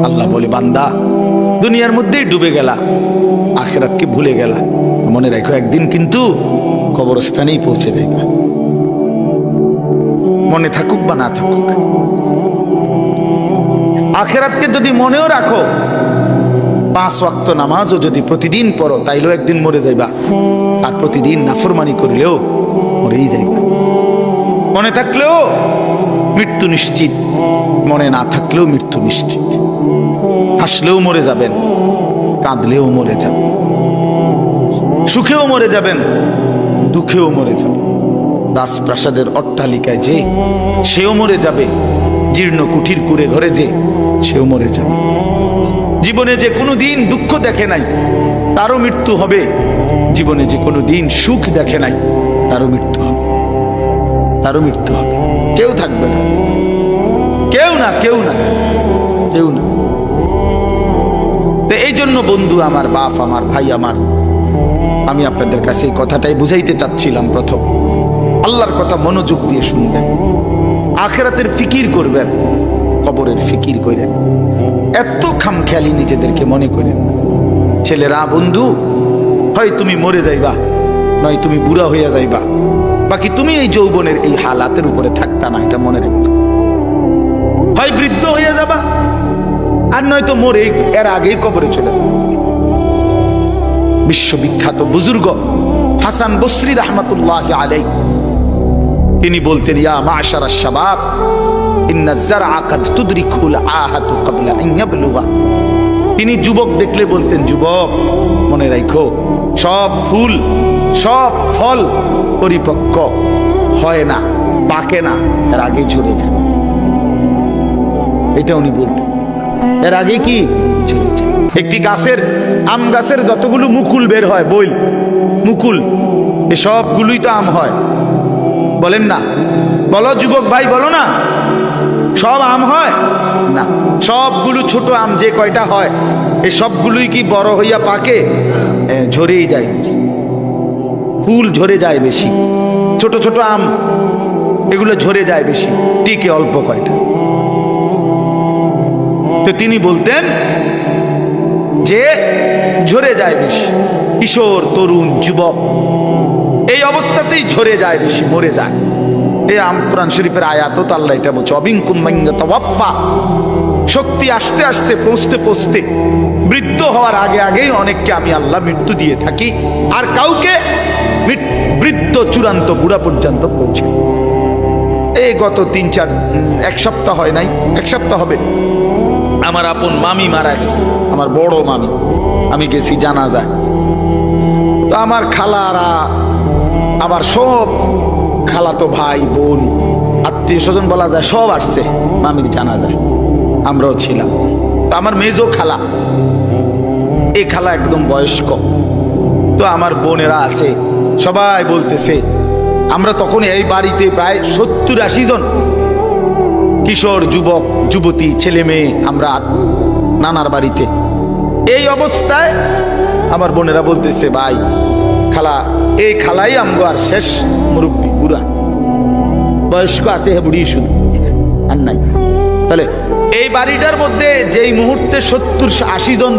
আল্লাহ বলে, বান্দা দুনিয়ার মধ্যেই ডুবে গেলা, আখিরাতকে ভুলে গেলা, মনে রাখো একদিন কিন্তু কবরস্থানেই পৌঁছে যাবে। মনে থাকুক বা না থাকুক, আখিরাতকে যদি মনেও রাখো, 5 ওয়াক্ত নামাজও যদি প্রতিদিন পড়ো, তাইলেও একদিন মরে যাইবা। আর প্রতিদিন নাফরমানি করলেও মরেই যাইবা। মনে থাকলেও মৃত্যু নিশ্চিত, মনে না থাকলেও মৃত্যু নিশ্চিত। হাসলেও মরে যাবেন, কাঁদলেও মরে যাবেন, সুখেও মরে যাবেন, দুঃখেও মরে যাবেন। রাজপ্রাসাদের অট্টালিকায় যে, সেও মরে যাবে। জীর্ণ কুঠির কুড়ে ঘরে যে, সেও মরে যাবে। জীবনে যে কোনো দিন দুঃখ দেখে নাই, তারও মৃত্যু হবে। জীবনে যে কোনো দিন সুখ দেখে নাই, তারও মৃত্যু হবে, তারও মৃত্যু হবে। কেউ থাকবে না, কেউ না, কেউ না, কেউ না। তো এই জন্য বন্ধু আমার, বাপ আমার, ভাই আমার, আমি আপনাদের কাছে এই কথাটাই বুঝাইতে চাচ্ছিলাম। প্রথম আল্লাহর কথা মনোযোগ দিয়ে শুনবেন, আখিরাতের ফিকির করবেন, কবরের ফিকির করেন। এত খামখেয়ালি নিজেদেরকে মনে করেন। ছেলেরা, বন্ধু, হয় তুমি মরে যাইবা, নয় তুমি বুড়া হইয়া যাইবা, বাকি তুমি এই যৌবনের এই হালাতের উপরে থাকতা না, এটা মনে রেখো। হয় বৃদ্ধ হইয়া যাবা, আর নয়তো মরে এর আগেই কবরে চলে যাবে। বিশ্ববিখ্যাত বুজুর্গ হাসান বসরি রাহমাতুল্লাহ আলাইহি তিনি বলতেন, ইয়া মাশারাশ শাবাব ইন্না যারআ কাদ তুদরিকুল আহাতু ক্বাবলা আন ইয়াবলুগা। তিনি যুবক দেখলে বলতেন, যুবক মনে রাখো, সব ফুল, সব ফল পরিপক্ক হয় না, পাকে না, এর আগে ঝরে যায়। এটা উনি বলতেন, এর আগে কি ঝরে যায়। একটি গাছের, আম গাছের যতগুলো মুকুল বের হয়, বইল মুকুল, এ সবগুলোই তো আম হয়, বলেন না? বলো যুবক ভাই, বলো না, সব আম হয় না। সবগুলো ছোট আম যে কয়টা হয়, এই সবগুলোই কি বড় হইয়া পাকে? ঝরেই যায়, ফুল ঝরে যায় বেশি। ছোট ছোট আম এগুলো ঝরে যায় বেশি, টিকে অল্প কয়টা। তো তিনি বলতেন যে ঝরে যায় বেশি। কিশোর, তরুণ, যুবক এই অবস্থাতেই ঝরে যায় বেশি, মরে যায়। এই কোরআন শরীফের আয়াত তো আল্লাহ এটা বলছে, অবিনকুম মান ইয়াতাওয়াফা। শক্তি আসতে আসতে, পৌঁছতে পৌঁছতে, বৃদ্ধ হওয়ার আগে আগেই অনেককে আমি আল্লাহ মৃত্যু দিয়ে থাকি, আর কাউকে বৃদ্ধ চূড়ান্ত বুড়া পর্যন্ত পৌঁছে। এই গত 3-4 এক সপ্তাহ হয় নাই, এক সপ্তাহ হবে, আমার আপন মামি মারা গেছে, আমার বড় মামি। আমি গেছি জানাজায়। তো আমার খালারা, আমার সব খালাতো ভাই বোন, আত্মীয় স্বজন বলা যায়, সব আসছে মামির জানাজায়, আমরাও ছিলাম। তো আমার মেজো খালা, এই খালা একদম বয়স্ক। তো আমার বোনেরা আছে, সবাই বলতেছে, আমরা তখন এই বাড়িতে প্রায় 70-80 জন কিশোর, যুবক, যুবতী, ছেলে মেয়ে, আমরা নানার বাড়িতে। এই অবস্থায় আমার বোনেরা বলতেছে, ভাই খালা, এই খালাই আমগো আর শেষ মুরব্বী, বুড়া বয়স্ক আছে, হে বুড়ি শুধু, আর নাই। তাহলে এই বাড়িটার মধ্যে যেই মুহূর্তে 70-80 জন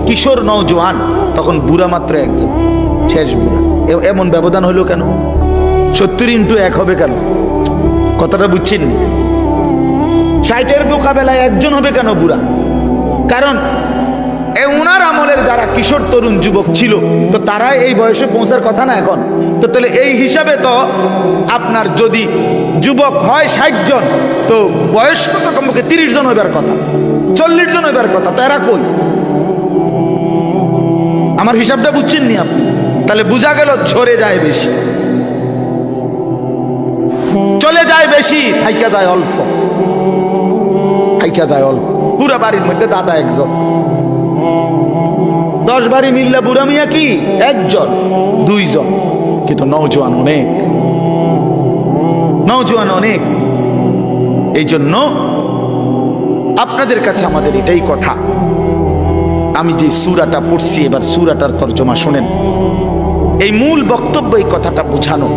কিশোর নওজোয়ান, তখন বুড়া মাত্র একজন, শেষ বুড়া। এমন ব্যবধান হলো কেন? 70x1 হবে কেন? কথাটা বুঝছেন? 60-এর মোকাবেলায় একজন হবে কেন বুড়া? কারণ উনার আমলের যারা কিশোর, তরুণ, যুবক ছিল, তো তারা এই বয়সে পৌঁছার কথা না এখন। তো তাহলে এই হিসাবে তো আপনার যদি যুবক হয় 60 জন, তো বয়স্ক তো কমপক্ষে 30 জন হইবার কথা, 40 জন হইবার কথা। তারা কই? আমার হিসাবটা বুঝছেন নি আপনি? তাহলে বোঝা গেল ঝরে যায় বেশি, চলে যায় বেশি, থাইকা যায় অল্প, থাইকা যায় অল্প। পুরা বাড়ির মধ্যে দাদা একজন, 10 বাড়ি মিললে বুড়া মিয়া কি একজন, 2 জন, কিন্তু নওজোয়ান অনেক, নওজোয়ান অনেক। এই জন্য আপনাদের কাছে আমাদের এটাই কথা। আমি যে সূরাটা পড়ছি, এবার সূরাটার তরজমা শুনেন। এই মূল বক্তব্য, এই কথাটা বুঝানো।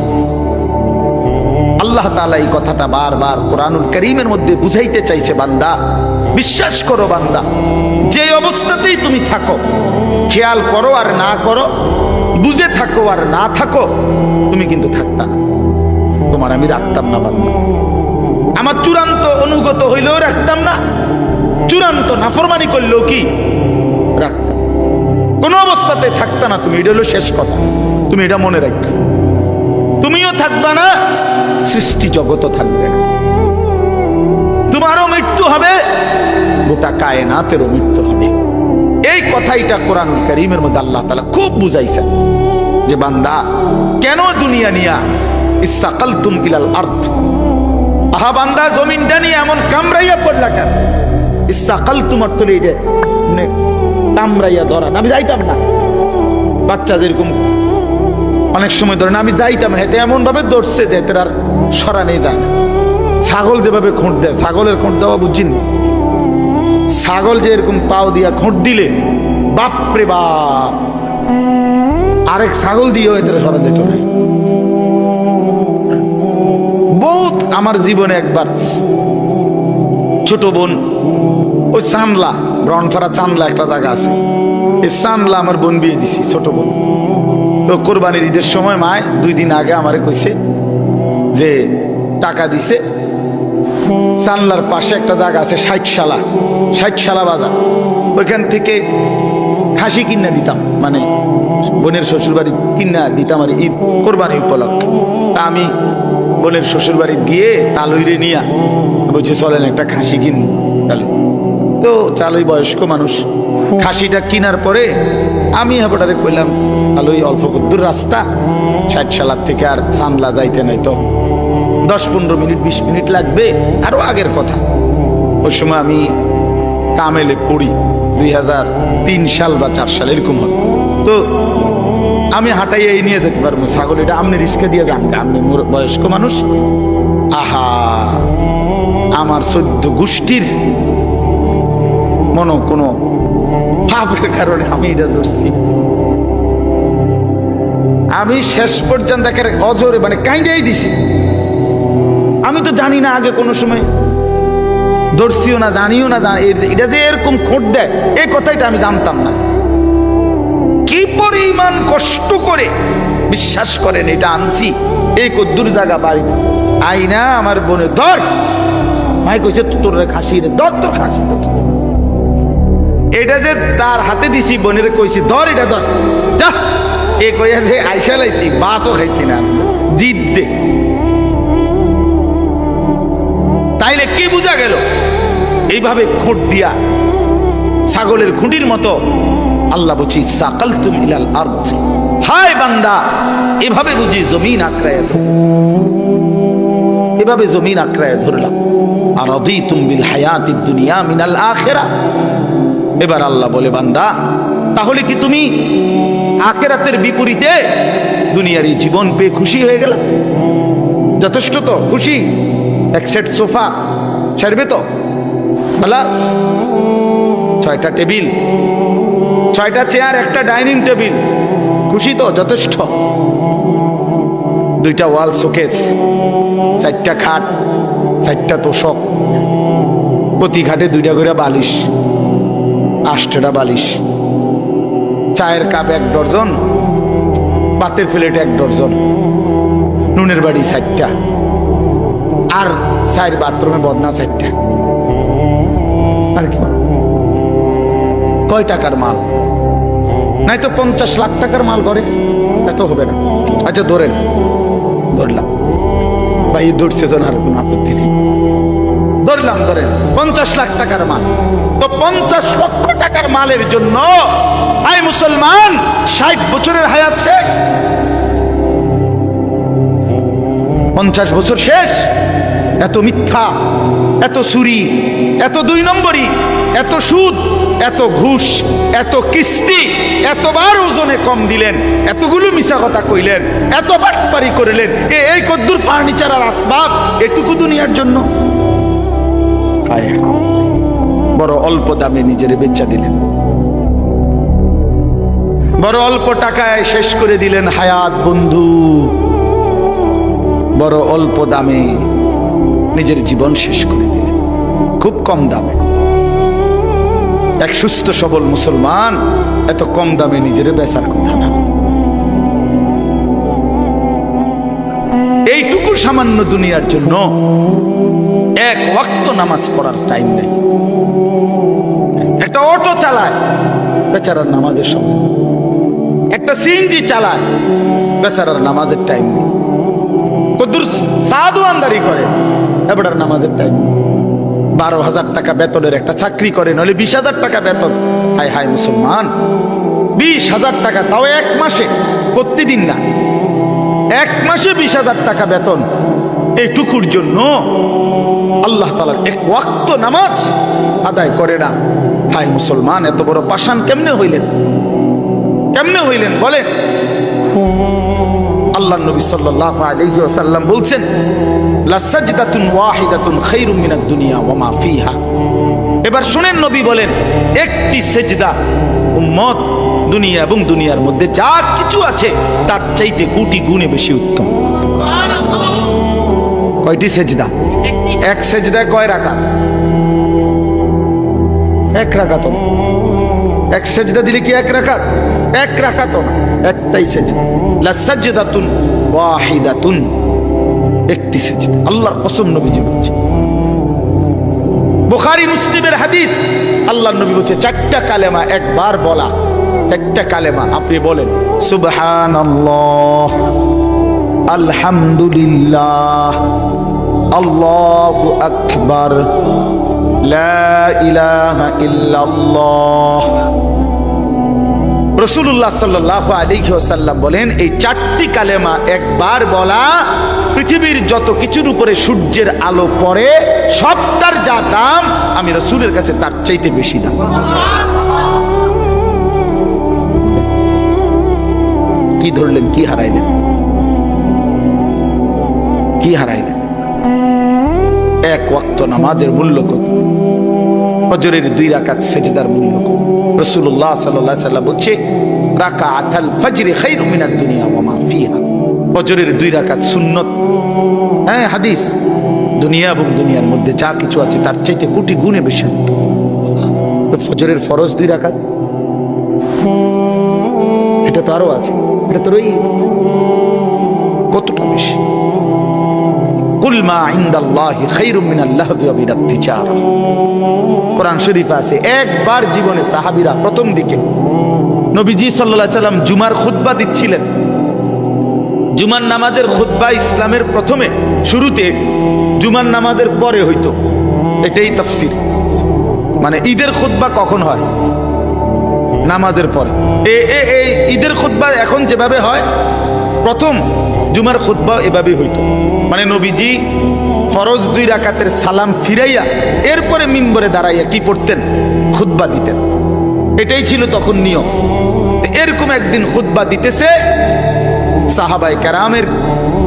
আল্লাহ তাআলা এই কথাটা বারবার কোরআনুল কারীমের মধ্যে বুঝাইতে চাইছে, বান্দা বিশ্বাস করো বান্দা, যে অবস্থাতেই তুমি থাকো, খেয়াল করো আর না করো, বুঝে থাকো আর না থাকো, তুমি কিন্তু থাকতা না। তোমার আমি রাখতাম না বান্দা, আমার চূড়ান্ত অনুগত হইলেও রাখতাম না, চূড়ান্ত নাফরমানি করলেও কি রাখতাম, কোন অবস্থাতে থাকতা না তুমি। এটা হলো শেষ কথা, তুমি এটা মনে রাখবে। তুমিও থাকবা না, সৃষ্টি জগতও থাকবে না। তোমারও মৃত্যু হবে, গোটা কায়নাতেরও মৃত্যু হবে। এই কথাইটা কোরআন কারীমের মধ্যে আল্লাহ তাআলা খুব বুঝাইছেন যে বান্দা কেন দুনিয়া নিয়া ইসসাকালতুম ইলাল আরদ, আহা বান্দা জমিনটা নিয়ে এমন কামড়াইয়া পড়লা কেন? ইসসাকালতুম অর্থ এইটা মানে কামড়াইয়া ধরা। আমি যাইতাম না, বাচ্চা যেরকম অনেক সময় ধরে না, আমি যাইতাম না, এতে এমন ভাবে ধরছে যে এতে আর সরা নেই যায় না। ছাগল যেভাবে খোঁট দেয়, ছাগলের খোঁট দেওয়া বুঝিন, ছাগল যে এরকম পাও দিয়া খোঁট দিলে বাপরে বাপ, আরেক ছাগল দিয়েও এদের সরা যেত না। বহুত আমার জীবনে একবার ছোট বোন, ওই চান্দলা, ব্রনফারা চান্দলা একটা জায়গা আছে, এই চান্দলা আমার বোন বিয়ে দিছি, ছোট বোন। তো কোরবানির ঈদের সময় মায় 2 দিন আগে আমারে কইছে যে টাকা দিছে, চান্দলার পাশে একটা জায়গা আছে 60 বাজার, ওইখান থেকে খাসি কিনা দিতাম, মানে বোনের শ্বশুর বাড়ি কিনা দিতাম আর ঈদ কোরবানি উপলক্ষে। তা আমি বোনের শ্বশুর বাড়ি গিয়ে তালুইরে নিয়া বলছে চলেন একটা খাসি কিন। তালুই তো চালুই বয়স্ক মানুষ, খাসিটা কিনার পরে আমি হাবড়ারে কইলাম তালুই অল্প দূর রাস্তা, 60 থেকে আর চান্দলা যাইতে নাই তো 10-15 মিনিট 20 মিনিট লাগবে, আরো আগের কথা। ওই সময় আমি কামেলে পড়ি, 2003 সাল বা 4 সাল এরকম হল। তো আমি হাঁটাইয়া নিয়ে যেতে পারবো ছাগল, এটা আপনি রিস্কে দিয়ে যান, আপনি বয়স্ক মানুষ। আহা, আমার 14 গোষ্ঠীর কোনো পাপের কারণে আমি এটা ধরছি। আমি শেষ পর্যন্ত অজরে মানে কাইন্দাই দিছি। আমি তো জানি না আগে কোনো সময়, ধরছিও না, জানিও না, এটা যে এরকম খোঁট দেয় এই কথাটা আমি জানতাম না। কি পরিমাণ কষ্ট করে বিশ্বাস করেন এটা আনছি, এই কদ্দুর জায়গা বাড়িতে আইনা আমার বোনের ধর, মাই কইছে তোর খাসি রে ধর, তোর খাসি তো এটা যে তার হাতে দিছি, বোনের কইছি ধর এটা ধর, যা এ কইয়া যে আইসা লাইছি, ভাতও খাইছি না, জিদ দে। তাইলে কি বোঝা গেল? এইভাবে খুঁট দিয়া ছাগলের খুঁটির মতো আল্লাহ বলছি সাকালতুম ইলাল আরদ, হায় বান্দা এভাবে বুঝি জমিন আঁকড়ায়, এভাবে জমিন আঁকড়ায় ধরলাম। আরাদিতুম বিল হায়াতিদ দুনিয়া মিনাল আখিরা। এবার আল্লাহ বলে বান্দা তাহলে কি তুমি আখিরাতের বিপরীতে দুনিয়ার এই জীবন পেয়ে খুশি হয়ে গেল? যথেষ্ট তো খুশি? এক সেট সোফা সারবে তো, প্লাস 6টা টেবিল, 6টা চেয়ার, একটা ডাইনিং টেবিল, খুশি তো? যথেষ্ট। 2টা ওয়াল শোকেস, 4টা খাট, 4টা তোষক, প্রতি খাটে 2টা করে বালিশ, 8টা বালিশ, চায়ের কাপ 1 ডজন, পাতের প্লেট 1 ডজন, নুনের বাড়ি 4টা, আর 4 বাথরুমে বদনা 4টা। আর কি কয় টাকার মাল? নাই তো 50 লাখ টাকার মাল করে, এত হবে না। আচ্ছা ধরেন, ধরলাম ভাই, ধরছে জন আর কোন আপত্তি নেই, ধরলাম ধরেন 50 লাখ টাকার মাল। তো 50 লক্ষ টাকার মালের জন্য আই মুসলমান 60 বছরের হায়াত শেষ, 50 বছর শেষ। এত মিথ্যা, এত চুরি, এত 2 নম্বরি, এত সুদ, এত ঘুষ, এত কিস্তি, এতবার ওজনে কম দিলেন, এতগুলো মিছা কথা কইলেন, এত বাটপারি করলেন, এই কদ্দুর ফার্নিচার আর আসবাব এটুকু দুনিয়ার জন্য। বড় অল্প দামে নিজের বেচা দিলেন, বড় অল্প টাকায় শেষ করে দিলেন হায়াত বন্ধু, বড় অল্প দামে নিজের জীবন শেষ করে দিলেন, খুব কম দামে। এক সুস্থ সবল মুসলমান এত কম দামে নিজের বেচার কথা না। এইটুকু সামান্য দুনিয়ার জন্য এক ওয়াক্ত নামাজ পড়ার টাইম নেই। একটা অটো চালায়, বেচারার নামাজের সময়। একটা সিএনজি চালায়, বেচারার নামাজের টাইম নেই। কদ্দুর সাধু আন্দারি করে, এবার নামাজের টাইম নেই। 12,000 টাকা বেতনের একটা চাকরি করে, নইলে 20,000 টাকা বেতন। হায় হায় মুসলমান, 20,000 টাকা, তাও এক মাসে, প্রতিদিন না, এক মাসে 20,000 টাকা বেতন। এইটুকুর জন্য আল্লাহ তাআলার এক ওয়াক্ত নামাজ আদায় করে না। হায় মুসলমান, এত বড় পাষাণ কেমনে হইলেন? কেমনে হইলেন বলেন? আল্লাহ নবী সাল্লাল্লাহু আলাইহি ওয়াসাল্লাম বলছেন, লা সাজদাতুন ওয়াহিদাতুন খায়রুম মিনাদ দুনিয়া ওয়া মা ফিহা। এবার শুনেন, নবী বলেন, একটি সেজদা উম্মত দুনিয়া এবং দুনিয়ার মধ্যে যা কিছু আছে তার চাইতে কোটি গুণে বেশি উত্তম। কয়টি সেজদা? এক সেজদায় কয় রাকাত? এক রাকাত। এক সেজদা দিলে কি এক রাকাত? এক রাকাত না, একটাই সেজদা। লা সাজদাতুন ওয়াহিদাতুন, একটি সেজদা। আল্লাহর কসম নবীজি বলছে, বুখারী মুসলিমের হাদিস, আল্লাহর নবী বলছে, 4টা কালেমা একবার বলা, একটা কালেমা আপনি বলেন, সুবহানাল্লাহ, আলহামদুলিল্লাহ, আল্লাহু আকবার, লা ইলাহা ইল্লাল্লাহ। রাসূলুল্লাহ সাল্লাল্লাহু আলাইহি ওয়াসাল্লাম বলেন, এই 4টি কালেমা একবার বলা পৃথিবীর যত কিছুর উপরে সূর্যের আলো পড়ে সবটার যা দাম, আমি রাসূলের কাছে তার চাইতে বেশি দাম। কি ধরলেন? কি হারাইলেন? কি হারাইলেন? এক ওয়াক্ত নামাজের মূল্য কত? ফজরের 2 রাকাত সেজদার মূল্য কত? রাসূলুল্লাহ সাল্লাল্লাহু আলাইহি ওয়াসাল্লাম বলছে, রাকাআতুল ফজর খায়রুম মিনাদ দুনিয়া ওয়া মা ফিহা। ফজরের 2 রাকাত সুন্নত, হ্যাঁ হাদিস, দুনিয়া এবং দুনিয়ার মধ্যে যা কিছু আছে তার চাইতে কোটি গুণে বেশি উত্তম। তো ফজরের ফরজ 2 রাকাত, এটা তো আরো আছে, এটা তো রই কতটা বেশি। কুল মা ইনদাল্লাহি খায়রুম মিনাল লাহবি ওয়া মিনাত তিজারা। কোরআন শরীফ আছে, একবার জীবনে সাহাবীরা প্রথম দিকে নবীজি সাল্লাল্লাহু আলাইহি সাল্লাম জুমার খুতবা দিচ্ছিলেন। জুমার নামাজের খুতবা ইসলামের প্রথমে শুরুতে জুমার নামাজের পরে হইতো, এটাই তাফসীর। মানে ঈদের খুতবা কখন হয়? নামাজের পরে। এই ঈদের খুতবা এখন যেভাবে হয়, প্রথম জুমার খুতবা এভাবে হইতো। মানে নবীজি ফরজ 2 রাকাতের সালাম ফিরাইয়া এরপরে মিম্বরে দাঁড়াইয়া কি পড়তেন? খুতবা দিতেন। এটাই ছিল তখন নিয়ম। এরকম একদিন খুতবা দিতেছে, সাহাবায়ে কেরামের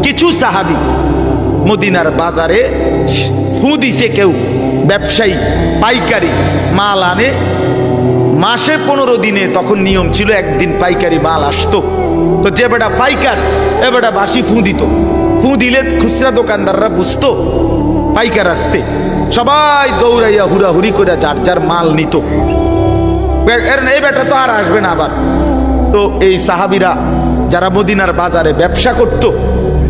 কিছু সাহাবী মদিনার বাজারে ফু দিছে, কেউ ব্যবসায়ী পাইকারি মাল আনে মাসে 15 দিনে, তখন নিয়ম ছিল একদিন পাইকারি মাল আসতো। তো যে বেটা পাইকার, এ বেটা বাসি ফু দিত। ফু দিলে খুচরা দোকানদাররা বুঝতো পাইকার আসছে, সবাই দৌড়াইয়া হুড়াহুড়ি করে যার যার মাল নিত। এই বেটা তো আর আসবে না আবার। তো এই সাহাবীরা যারা মদিনার বাজারে ব্যবসা করত,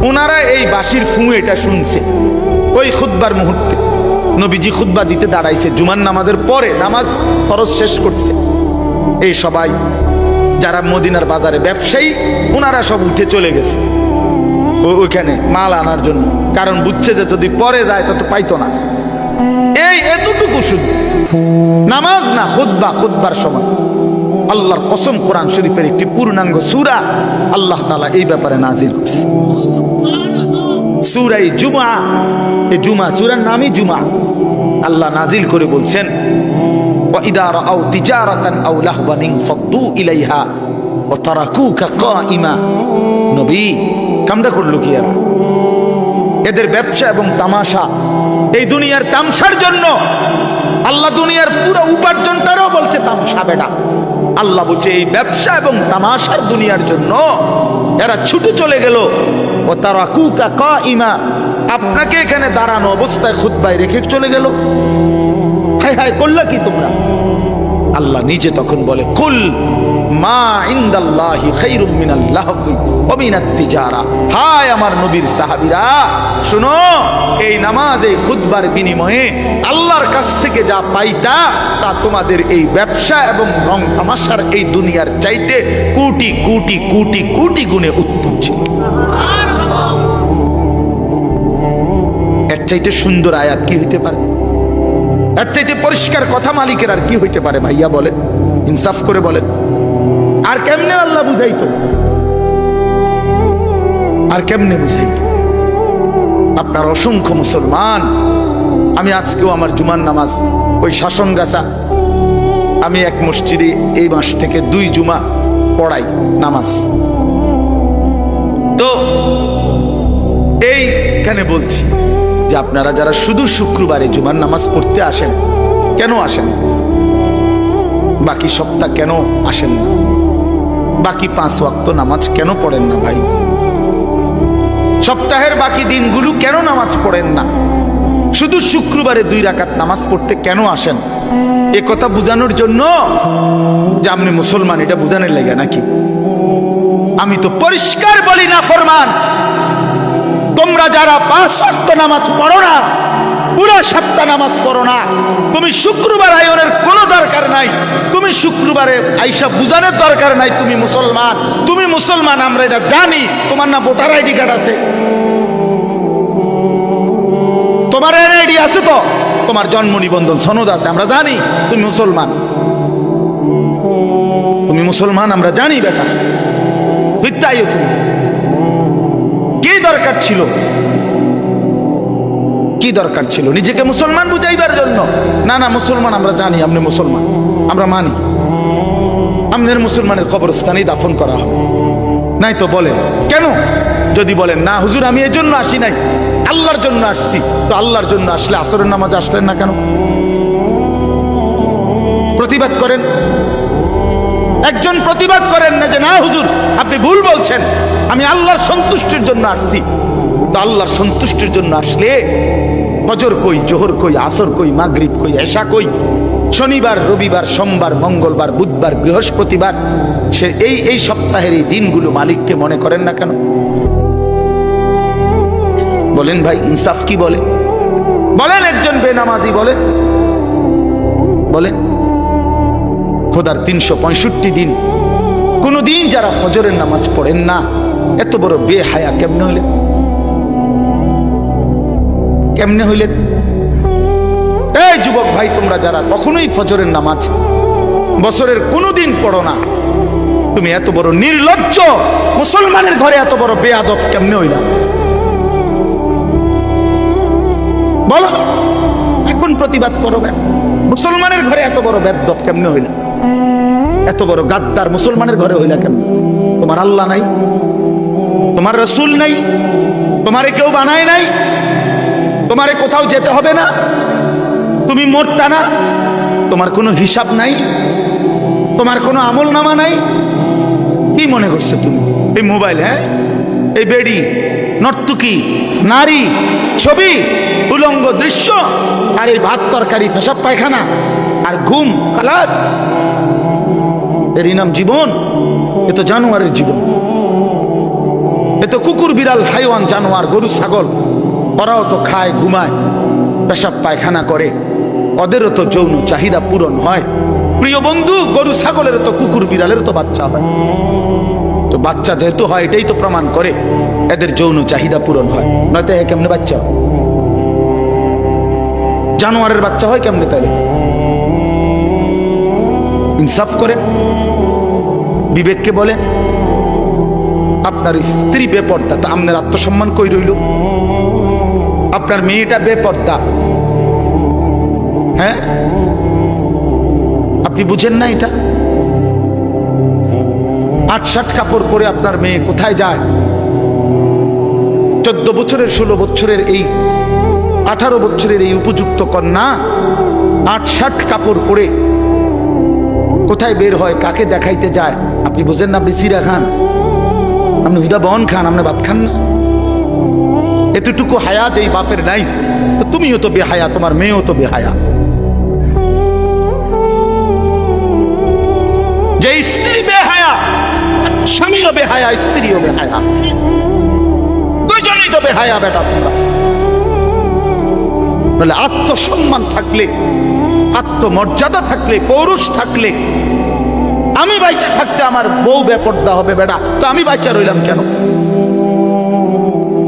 ওনারা এই বাসির ফু এটা শুনছে। ওই খুতবার মুহূর্তে নবীজি খুতবা দিতে দাঁড়াইছে, জুমার নামাজের পরে, নামাজ ফরজ শেষ করছে। এই সবাই যারা মদিনার বাজারে ব্যবসায়ী, ওনারা সব উঠে চলে গেছে ওইখানে মাল আনার জন্য, কারণ বুঝছে যে যদি পরে যায় তত পাইতো না। এই এতটুকু শুধু নামাজ না, খুতবা, খুতবার সময় আল্লাহর কসম, কোরআন শরীফের একটি পূর্ণাঙ্গ সূরা আল্লাহ তাআলা এই ব্যাপারে নাজিল করছে, সূরা জুমআ। এই জুমআ সূরার নামই জুমআ। আল্লাহ নাজিল করে বলছেন, ওয়া ইদা রাআউ তিজারাতান আও লাহওয়ান ইনফাদ্দু ইলাইহা ওয়া তারাকুকা কাইমা। নবী কামটা করলো কি এরা? এদের ব্যবসা এবং তামাশা, এই দুনিয়ার তামসার জন্য আল্লাহ দুনিয়ার পুরো উপার্জনটারও বলছে তামসা। বেটা আল্লাহ বলছে এই ব্যবসা এবং তামাশার দুনিয়ার জন্য এরা ছুটে চলে গেল। ও তারাকুকা কাইমা, আপনাকে এখানে দাঁড়ানো অবস্থায় খুতবায় রেখে চলে গেল। হায় হায়, করলা কি তোমরা? আল্লাহ আল্লাহ নিজে তখন বলে, কুল মা ইনদাল্লাহি খায়রুম মিনাল লাহবি ওয়া মিনাত তিজারা। হায় আমার নবীর সাহাবীরা, শুনো, এই নামাজ, এই খুতবার বিনিময়ে আল্লাহর কাছ থেকে যা পাইতা তা তোমাদের এই ব্যবসা এবং রং তামাশার এই দুনিয়ার চাইতে কোটি কোটি কোটি কোটি গুণে উত্তম ছিল। এর চাইতে সুন্দর আয়াত কি হইতে পারে? এর চাইতে পরিষ্কার কথা মালিকের আর কি হইতে পারে? ভাইয়া বলেন, ইনসাফ করে বলেন। আর কেমনে আল্লাহ বুঝাইতো? আর কেমনে বুঝাইতো? আপনার অসংখ্য মুসলমান, আমি আজকেও আমার জুমার নামাজ ওই শাসনগাছা, আমি এক মসজিদে এই মাস থেকে 2 জুমা পড়াই নামাজ। তো এইখানে বলছি যে আপনারা যারা শুধু শুক্রবারে জুমার নামাজ পড়তে আসেন, কেন আসেন? বাকি সপ্তাহ কেন আসেন না? বাকি 5 ওয়াক্ত নামাজ কেন পড়েন না ভাই? সপ্তাহের বাকি দিনগুলো কেন নামাজ পড়েন না? শুধু শুক্রবারে 2 রাকাত নামাজ পড়তে কেন আসেন? এ কথা বোঝানোর জন্য যে আপনি মুসলমান, এটা বোঝানোর লাগে নাকি? আমি তো পরিষ্কার বলি না ফরমান, তোমরা যারা 5 ওয়াক্ত নামাজ পড়ো না, পুরো সপ্তাহ নামাজ পড়ো না, তুমি শুক্রবার আয়োনের কোনো দরকার নাই, তুমি শুক্রবারে আইসা বুঝানোর দরকার নাই তুমি মুসলমান। তুমি মুসলমান, আমরা এটা জানি। তোমার না ভোটার আইডি কার্ড আছে? তোমার এনআইডি আছে তো? তোমার জন্ম নিবন্ধন সনদ আছে, আমরা জানি তুমি মুসলমান। তুমি মুসলমান, আমরা জানি বেটা। মিথ্যাইও তুমি। কি দরকার ছিল? কি দরকার ছিল নিজেকে মুসলমান বুঝাইবার জন্য? না না, মুসলমান আমরা জানি, আপনি মুসলমান, আমরা মানি। আপনার মুসলমানের কবরস্থানেই দাফন করা হবে। নাই তো বলেন কেন? যদি বলেন না হুজুর আমি এই জন্য আসি নাই, আল্লাহর জন্য আসছি, তো আল্লাহর জন্য আসলে আসরের নামাজ আসলেন না কেন? প্রতিবাদ করেন। একজন প্রতিবাদ করেন না যে না হুজুর আপনি ভুল বলছেন, আমি আল্লাহর সন্তুষ্টির জন্য আসছি। তো আল্লাহর সন্তুষ্টির জন্য আসলে ফজর কই, জোহর কই, আসর কই, মাগরিব কই, এশা কই, শনিবার, রবিবার, সোমবার, মঙ্গলবার, বুধবার, বৃহস্পতিবার, সে এই সপ্তাহের এই দিনগুলো মালিককে মনে করেন না কেন? বলেন ভাই, ইনসাফ কি বলে? বলেন একজন বেনামাজি বলেন, বলেন খোদার 365 দিন কোন দিন যারা ফজরের নামাজ পড়েন না, এত বড় বেহায়া কেমনে হইলেন? কেমনে হইলেন? এই যুবক ভাই, তোমরা যারা কখনোই ফজরের নামাজ বছরের কোনোদিন পড়ো না, তুমি এত বড় নির্লজ্জ, মুসলমানের ঘরে এত বড় বেয়াদব কেমনে হইলা? বলো, এখন প্রতিবাদ করবেন। মুসলমানের ঘরে এত বড় বেয়াদব কেমনে হইলা? এত বড় গাদ্দার মুসলমানের ঘরে হইলা কেমনে? তোমার আল্লাহ নাই, তোমার রসুল নাই, তোমারে কেউ বানায় নাই, তোমারে কোথাও যেতে হবে না, তুমি মরতা না, তোমার কোনো হিসাব নাই, তোমার কোনো আমল নামা নাই। কি মনে করছো তুমি? এই মোবাইল, হ্যাঁ, এই বেডি, নর্তুকি, নারী, ছবি, উলঙ্গ দৃশ্য, আর এই ভাত তরকারি, পেশাব পায়খানা আর ঘুম, খালাস, এরই নাম জীবন? এ তো জানোয়ারের জীবন। এ তো কুকুর, বিড়াল, হাইওয়ান, জানোয়ার, গরু, ছাগল, ওরাও তো খায়, ঘুমায়, পেশাব পায়খানা করে, ওদেরও তো যৌন চাহিদা পূরণ হয়। প্রিয় বন্ধু, গরু ছাগলের তো, কুকুর বিড়ালের তো বাচ্চা হয়। তো বাচ্চা যেহেতু হয়, এটাই তো প্রমাণ করে এদের যৌন চাহিদা পূরণ হয়। নয়তো এ কেমনে বাচ্চা হয়? জানোয়ারের বাচ্চা হয় কেমনে তাহলে? ইনসাফ করেন, বিবেককে বলেন। আপনার স্ত্রী বেপর্দা, তা আপনার আত্মসম্মান কই রইল? আপনার মেয়েটা বেপর্দা, হ্যাঁ, আপনি বুঝেন না এটা? 8-7 কাপড় পরে আপনার মেয়ে কোথায় যায়? 14 বছরের, 16 বছরের, এই 18 বছরের এই উপযুক্ত কন্যা 8-7 কাপড় পরে কোথায় বের হয়, কাকে দেখাইতে যায়? আপনি বুঝেন না? বেশিরা খান, আপনি হুদা বন খান, আপনি ভাত খান না? এতটুকু হায়া যেই বাপের নাই, তুমিও তো বেহায়া, তোমার মেয়েও তো বেহায়া। যে স্ত্রী বেহায়া, স্বামীও বেহায়া, স্ত্রীও বেহায়া, দুইজনই তো বেহায়া বেটা তোমরা। বলে আত্মসম্মান থাকলে, আত্মমর্যাদা থাকলে, পৌরুষ থাকলে, আমি বাইচা থাকতে আমার বউ বেপর্দা হবে বেটা, তো আমি বাইচা রইলাম কেন?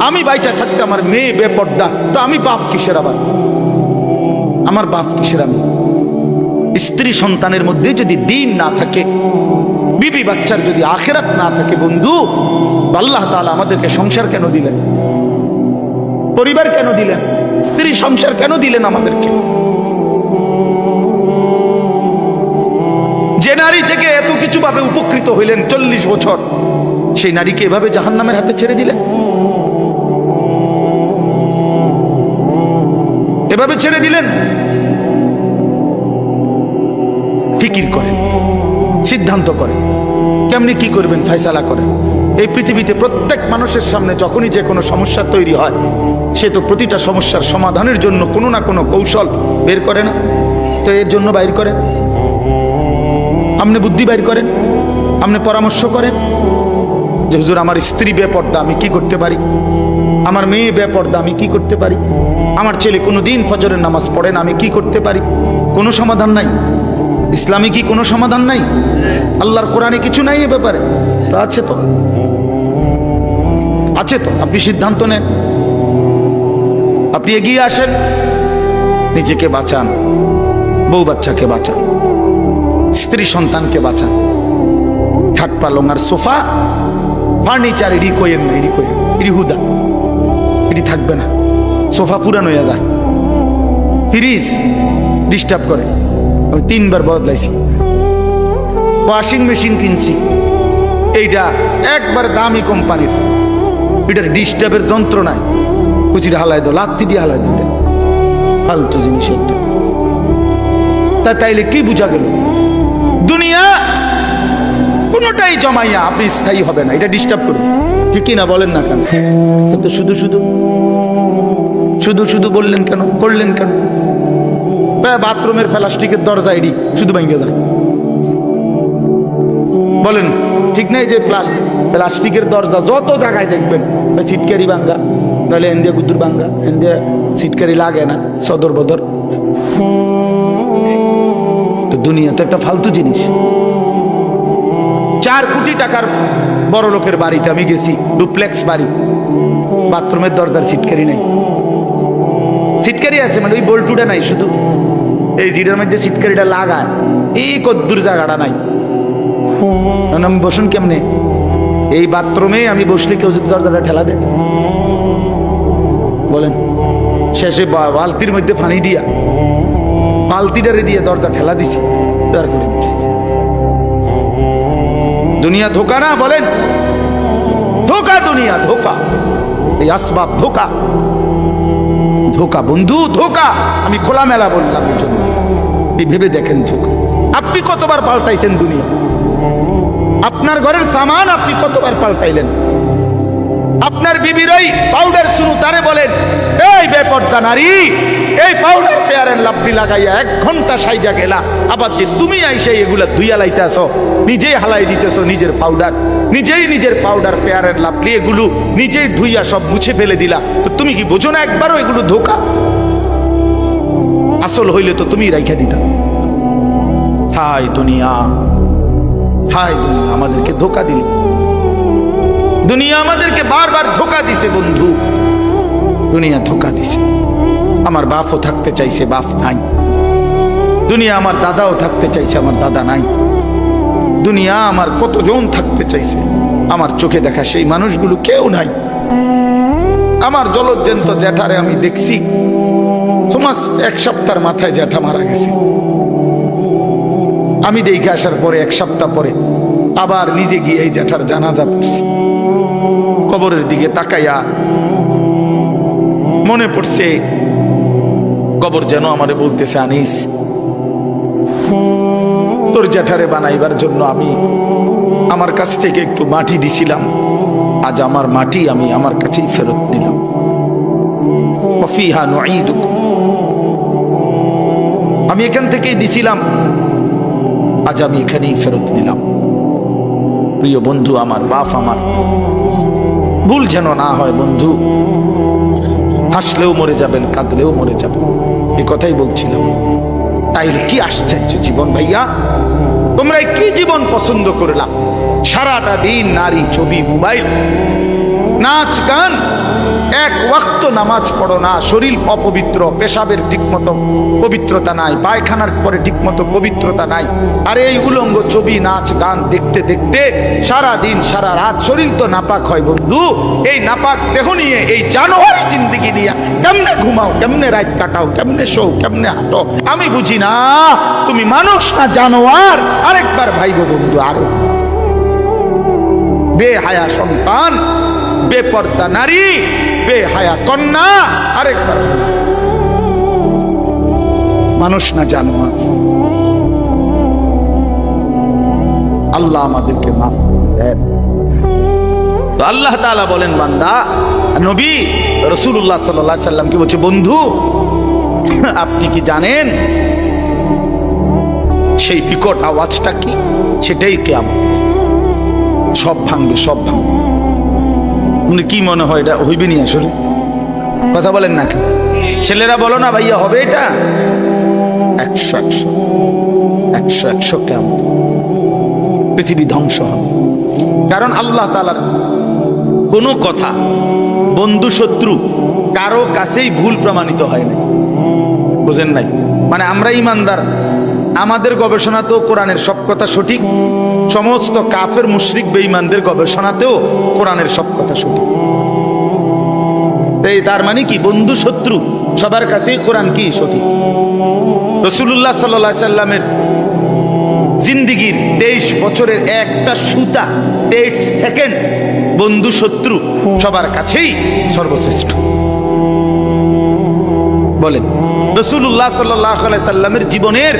আমি বাইচা থাকতে আমার মেয়ে বেপর্দা, তো আমি বাপ কিসের? আবার আমার বাপ কিসের? আমি স্ত্রী সন্তানের মধ্যে যদি দিন না থাকে, বিবি বাচ্চার যদি আখিরাত না থাকে, বন্ধু, আল্লাহ তাআলা আমাদেরকে সংসার কেন দিলেন? পরিবার কেন দিলেন? স্ত্রী সংসার কেন দিলেন আমাদেরকে? যে নারী থেকে এত কিছু ভাবে উপকৃত হইলেন 40 বছর, সেই নারীকে এভাবে জাহান্নামের হাতে ছেড়ে দিলেন, এভাবে ছেড়ে দিলেন। ফিকির করেন, সিদ্ধান্ত করেন, কেমনি কি করবেন, ফয়সালা করেন। এই পৃথিবীতে প্রত্যেক মানুষের সামনে যখনই যে কোনো সমস্যা তৈরি হয়, সে তো প্রতিটা সমস্যার সমাধানের জন্য কোনো না কোনো কৌশল বের করে না? তো এর জন্য বাইর করেন, আপনি বুদ্ধি বাইর করেন, আপনি পরামর্শ করেন যে হুজুর আমার স্ত্রী বেপর্দা, আমি কি করতে পারি? আমার মেয়ে বেপর্দা, আমি কি করতে পারি? আমার ছেলে কোনোদিন ফজরের নামাজ পড়ে না, আমি কি করতে পারি? কোনো সমাধান নাই। ইসলামে কি কোনো সমাধান নাই? আল্লাহর কোরআনে কিছু নাই এ ব্যাপারে? তো আছে, তো আছে, তো আপনি সিদ্ধান্ত নেন, আপনি এগিয়ে আসেন, নিজেকে বাঁচান, বউ বাচ্চাকে বাঁচান, স্ত্রী সন্তানকে বাঁচান। খাট পালং আর সোফা ফার্নিচার এডি কইেন না, এডি কইেন, এডি হুদা, এডি থাকবে না। সোফা পুরান হয়ে যায়, ফ্রিজ ডিস্টার্ব করে, আমি 3 বার বদলাইছি। ওয়াশিং মেশিন কিনছি, এইটা একবার দামি কোম্পানির, এটার ডিস্টার্বের যন্ত্র নাই, কুচিটা হালাই দো, লাত্তি দিয়ে হালাই দো, ফালতু জিনিস একটা। তাইলে কি বুঝা গেল? দুনিয়া কোনোটাই জমাইয়া আপনি স্থায়ী হবে না, এটা ডিস্টার্ব করবে, ঠিক না? বলেন না কেন? তো শুধু শুধু শুধু শুধু বললেন কেন, করলেন কেন? বাথরুমের প্লাস্টিকের দরজা এডি শুধু ভেঙে যায়, বলেন ঠিক নাই? যে প্লাস্টিকের দরজা যত জায়গায় দেখবেন, সিটকারি ভাঙ্গা, নাহলে এন্দিয়া গুদ্দুর ভাঙ্গা, এন্দিয়া সিটকারি লাগে না, সদর বদর। তো দুনিয়া তো একটা ফালতু জিনিস। 4 কোটি টাকার বড় লোকের বাড়িতে আমি গেছি, ডুপ্লেক্স বাড়ি, বাথরুমের দরজার সিটকারি নাই। সিটকারি আছে মানে ওই বল্টুটা নাই, শুধু এই জিটার মধ্যে সিটকারিটা লাগায়, এই কদ্দুর জায়গাটা নাই। আমি বসুন কেমনে? এই বাথরুমে আমি বসলে কেউ যদি দরজাটা ঠেলা দেয়, বলেন? শেষে বালতির মধ্যে পানি দিয়া, বালতিটারে দিয়ে দরজা ঠেলা দিছি, তারপরে দুনিয়া ধোকা না? বলেন ধোকা, দুনিয়া ধোকা, এই আসবাব ধোকা, ধোকা বন্ধু, ধোকা। আমি খোলামেলা বললাম এই জন্য, এই ভেবে দেখেন ধোকা। আপনি কতবার পাল্টাইছেন দুনিয়া? আপনার ঘরের সামান আপনি কতবার পাল্টাইলেন? আপনার বিবির ওই পাউডার শুরু, তারে বলেন এই বেপর্দা নারী, এই পাউডার ফেয়ার এন্ড লাভলি লাগাইয়া 1 ঘন্টা সাইজা গেলা, আবার যে তুমি আইসা এগুলা ধুইয়া লাইতেছো, নিজেই হালাই দিতেছো নিজের পাউডার, নিজেই নিজের পাউডার ফেয়ার এন্ড লাভলি এগুলো নিজেই ধুইয়া সব মুছে ফেলে দিলা। তো তুমি কি বোঝো না একবারও এগুলো ধোকা? আসল হইলে তো তুমি রাইখা দিতা। হায় দুনিয়া, হায় দুনিয়া আমাদেরকে ধোকা দিল। দুনিয়া আমাদেরকে বারবার ধোকা দিছে বন্ধু, দুনিয়া ধোকা দিছে। আমার বাপও থাকতে চাইছে, বাপ নাই। দুনিয়া আমার দাদাও থাকতে চাইছে, আমার দাদা নাই। দুনিয়া আমার কতজন থাকতে চাইছে, আমার চোখে দেখা সেই মানুষগুলো কেউ নাই। আমার জলজ্জন্ত জ্যাঠারে আমি দেখছি, তোমার 1 সপ্তাহের মাথায় জ্যাঠা মারা গেছে। আমি দেখে আসার পরে 1 সপ্তাহ পরে আবার নিজে গিয়ে এই জ্যাঠার জানাজা পড়ছি। কবরের দিকে তাকাইয়া মনে পড়ছে, কবর যেন আমারে বলতেছে, আনিস তোর জ্যাঠারে বানাইবার জন্য আমি আমার কাছ থেকে একটু মাটি দিছিলাম, আজ আমার মাটি আমি আমার কাছেই ফেরত নিলাম। ওয়াফিহা নুঈদুকুম, আমি এখান থেকেই দিছিলাম, আজ আমি এখানেই ফেরত নিলাম। প্রিয় বন্ধু আমার, বাপ আমার, ভুল যেন না হয় বন্ধু। হাসলেও মরে যাবেন, কাঁদলেও মরে যাবেন, এ কথাই বলছিলাম। তাইলে কি আশ্চর্য জীবন ভাইয়া, তোমরা কি জীবন পছন্দ করলাম? সারাটা দিন নারী, ছবি, মোবাইল, নাচ গান, এক ওয়াক্ত নামাজ পড়ো না, শরীর অপবিত্র, পেশাবের ঠিকমতো পবিত্রতা নাই, পায়খানার পরে ঠিকমতো পবিত্রতা নাই। আর এই উলঙ্গ ছবি, নাচ গান দেখতে দেখতে সারা দিন সারা রাত শরীর তো নাপাক হয় বন্ধু। এই নাপাক দেহ নিয়ে, এই জানোয়ারি জিন্দেগি নিয়ে কেমনে ঘুমাও, কেমনে রাত কাটাও, কেমনে শো, কেমনে হাঁটো? আমি বুঝি না তুমি মানুষ না জানোয়ার। আরেকবার ভাইবো বন্ধু, আরে বেহায়া সন্তান, বেপর্দা নারী, বেহায়া কন্যা, আরেকবার মানুষ না জানোয়ার। আল্লাহ আমাদেরকে মাফ দেন। তো আল্লাহ তাআলা বলেন, বান্দা নবী রাসূলুল্লাহ সাল্লাল্লাহু আলাইহি সাল্লামকে বলছে, বন্ধু আপনি কি জানেন সেই বিকট আওয়াজটা কি? সেটাই কিয়ামত। সব ভাঙবে, সব ভাঙবে। কি মনে হয় এটা হইবে নি? আসলে কথা বলেন না কেন? ছেলেরা বলো না ভাইয়া, হবে এটা 100 কিয়ামত, পৃথিবী ধ্বংস হবে। কারণ আল্লাহ তাআলার কোনো কথা বন্ধু শত্রু কারো কাছেই ভুল প্রমাণিত হয় না, বুঝেন নাই? মানে আমরা ইমানদার, আমাদের গবেষণাতেও কোরআনের সব কথা সঠিক, সমস্ত কাফের মুশরিক বেঈমানদের গবেষণাতেও কোরআনের সব কথা সঠিক। তার মানে কি, বন্ধু শত্রু সবার কাছেই কোরআন কি সঠিক। রাসূলুল্লাহ সাল্লাল্লাহু আলাইহি সাল্লামের জিন্দেগীর 23 বছরের একটা সুতা, 23 সেকেন্ড বন্ধু শত্রু সবার কাছেই সর্বশ্রেষ্ঠ। বলেন, রাসূলুল্লাহ সাল্লাল্লাহু আলাইহি সাল্লামের জীবনের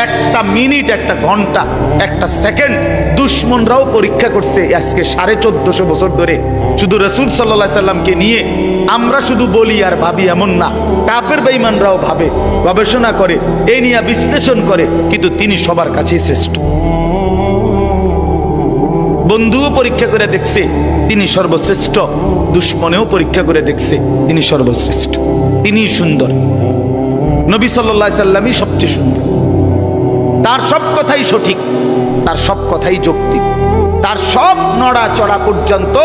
একটা মিনিট, একটা ঘন্টা, একটা সেকেন্ড দুশমনরাও পরীক্ষা করছে আজকে 1450 বছর ধরে। শুধু রাসূল সাল্লাল্লাহু আলাইহি সাল্লামকে নিয়ে আমরা শুধু বলি আর ভাবি এমন না, কাফের বেঈমানরাও ভাবে, গবেষণা করে, এই নিয়ে বিশ্লেষণ করে, কিন্তু তিনি সবার কাছেই শ্রেষ্ঠ। বন্ধুও পরীক্ষা করে দেখছে তিনি সর্বশ্রেষ্ঠ, দুশমনেও পরীক্ষা করে দেখছে তিনি সর্বশ্রেষ্ঠ। তিনি সুন্দর, নবী সাল্লাল্লাহু আলাইহি সাল্লামই সবচেয়ে সুন্দর। তার সব কথাই সঠিক, তার সব কথাই যৌক্তিক, তার সব নড়াচড়া পর্যন্ত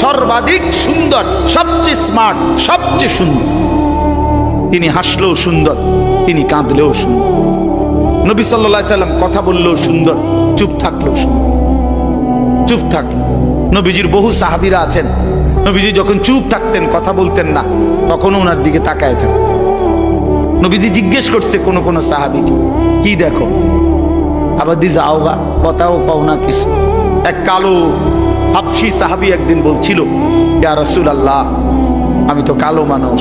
সর্বাধিক সুন্দর, সবচেয়ে স্মার্ট, সবচেয়ে সুন্দর। তিনি হাসলেও সুন্দর, তিনি কাঁদলেও সুন্দর। নবী সাল্লাল্লাহু আলাইহি সাল্লাম কথা বললেও সুন্দর, চুপ থাকলেও সুন্দর। চুপ থাকলো, নবীজির বহু সাহাবীরা আছেন, নবীজি যখন চুপ থাকতেন, কথা বলতেন না, তখন ওনার দিকে তাকায় থাকতেন। নবীজি জিজ্ঞেস করছে কোন সাহাবীকে, কি দেখো? আবার দি যাও গা, কথাও পাও না কিছু। এক কালো হাবশী সাহাবী একদিন বলছিল, ইয়া রাসূলুল্লাহ, আমি তো কালো মানুষ,